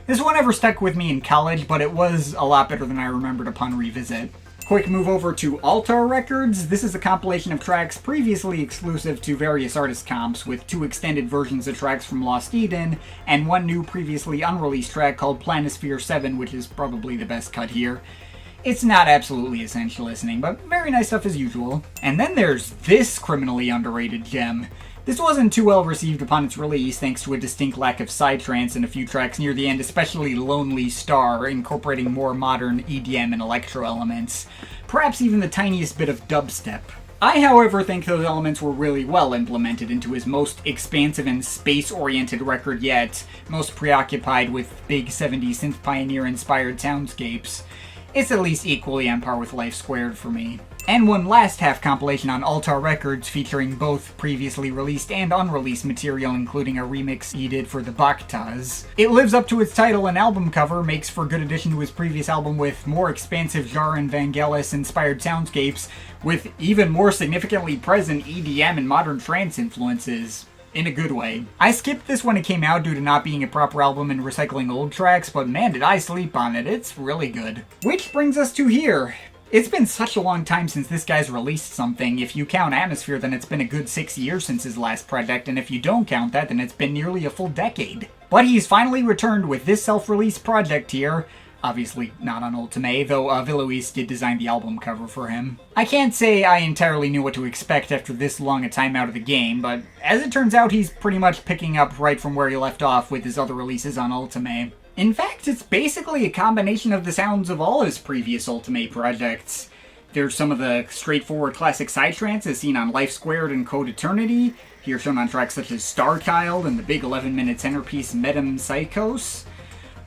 This one never stuck with me in college, but it was a lot better than I remembered upon revisit. Quick move over to Altar Records. This is a compilation of tracks previously exclusive to various artist comps, with 2 extended versions of tracks from Lost Eden, and 1 new previously unreleased track called Planisphere 7, which is probably the best cut here. It's not absolutely essential listening, but very nice stuff as usual. And then there's this criminally underrated gem. This wasn't too well received upon its release, thanks to a distinct lack of psytrance in a few tracks near the end, especially Lonely Star, incorporating more modern EDM and electro elements. Perhaps even the tiniest bit of dubstep. I, however, think those elements were really well implemented into his most expansive and space-oriented record yet, most preoccupied with big 70s synth pioneer-inspired soundscapes. It's at least equally on par with Life Squared for me. And one last half compilation on Altar Records featuring both previously released and unreleased material, including a remix he did for the Bhaktas. It lives up to its title and album cover, makes for a good addition to his previous album with more expansive Jar and Vangelis-inspired soundscapes, with even more significantly present EDM and modern trance influences. In a good way. I skipped this when it came out due to not being a proper album and recycling old tracks, but man did I sleep on it, it's really good. Which brings us to here. It's been such a long time since this guy's released something. If you count Atmosphere, then it's been a good 6 years since his last project, and if you don't count that, then it's been nearly a full decade. But he's finally returned with this self-released project here. Obviously not on Ultimate, though Villois did design the album cover for him. I can't say I entirely knew what to expect after this long a time out of the game, but as it turns out he's pretty much picking up right from where he left off with his other releases on Ultimate. In fact, it's basically a combination of the sounds of all his previous Ultimate projects. There's some of the straightforward classic psytrance as seen on Life Squared and Code Eternity, here shown on tracks such as Starchild and the big 11-minute centerpiece Metempsychos.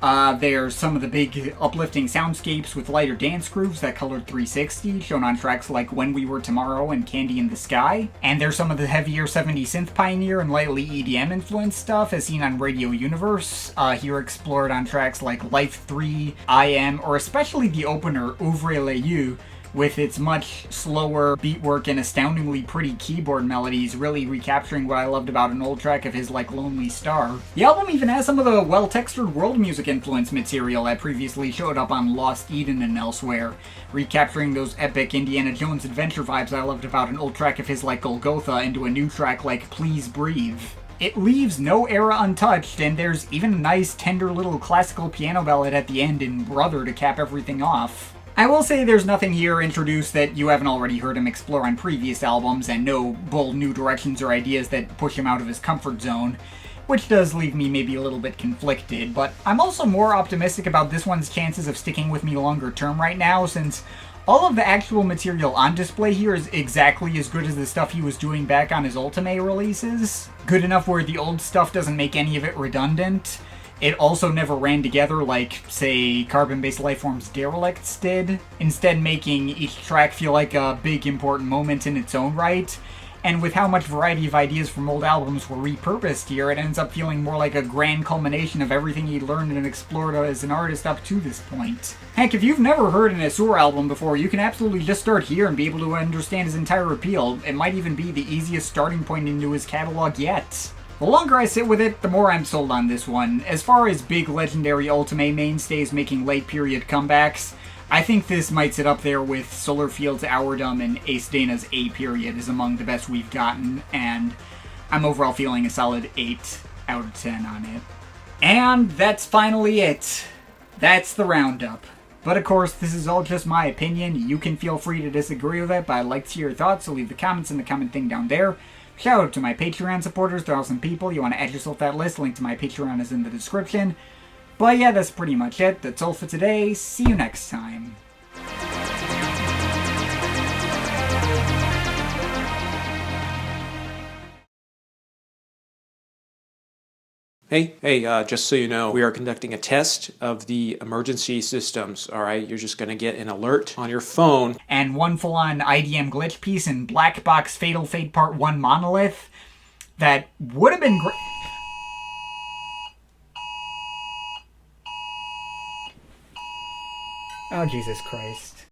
There's some of the big uplifting soundscapes with lighter dance grooves that colored 360, shown on tracks like When We Were Tomorrow and Candy in the Sky. And there's some of the heavier 70s synth pioneer and lightly EDM influenced stuff as seen on Radio Universe, here explored on tracks like Life 3, I Am, or especially the opener Ouvre les Yeux, with its much slower beatwork and astoundingly pretty keyboard melodies, really recapturing what I loved about an old track of his like Lonely Star. The album even has some of the well-textured world music influence material that previously showed up on Lost Eden and elsewhere, recapturing those epic Indiana Jones adventure vibes I loved about an old track of his like Golgotha into a new track like Please Breathe. It leaves no era untouched, and there's even a nice tender little classical piano ballad at the end in Brother to cap everything off. I will say there's nothing here introduced that you haven't already heard him explore on previous albums, and no bold new directions or ideas that push him out of his comfort zone, which does leave me maybe a little bit conflicted, but I'm also more optimistic about this one's chances of sticking with me longer term right now, since all of the actual material on display here is exactly as good as the stuff he was doing back on his Ultimate releases. Good enough where the old stuff doesn't make any of it redundant. It also never ran together like, say, Carbon-Based Lifeform's Derelicts did, instead making each track feel like a big important moment in its own right. And with how much variety of ideas from old albums were repurposed here, it ends up feeling more like a grand culmination of everything he'd learned and explored as an artist up to this point. Heck, if you've never heard an Asura album before, you can absolutely just start here and be able to understand his entire appeal. It might even be the easiest starting point into his catalog yet. The longer I sit with it, the more I'm sold on this one. As far as big legendary Ultimate mainstays making late period comebacks, I think this might sit up there with Solarfield's Hourdom and Ace Dana's A period as among the best we've gotten, and I'm overall feeling a solid 8 out of 10 on it. And that's finally it. That's the roundup. But of course, this is all just my opinion. You can feel free to disagree with it, but I'd like to hear your thoughts, so leave the comments in the comment thing down there. Shout out to my Patreon supporters, they're awesome people. You want to add yourself to that list, link to my Patreon is in the description. But yeah, that's pretty much it. That's all for today. See you next time. Hey, just so you know, we are conducting a test of the emergency systems, alright? You're just gonna get an alert on your phone. And one full-on IDM glitch piece in Blackbox Fatal Fate Part 1 Monolith that would have been great. Oh, Jesus Christ.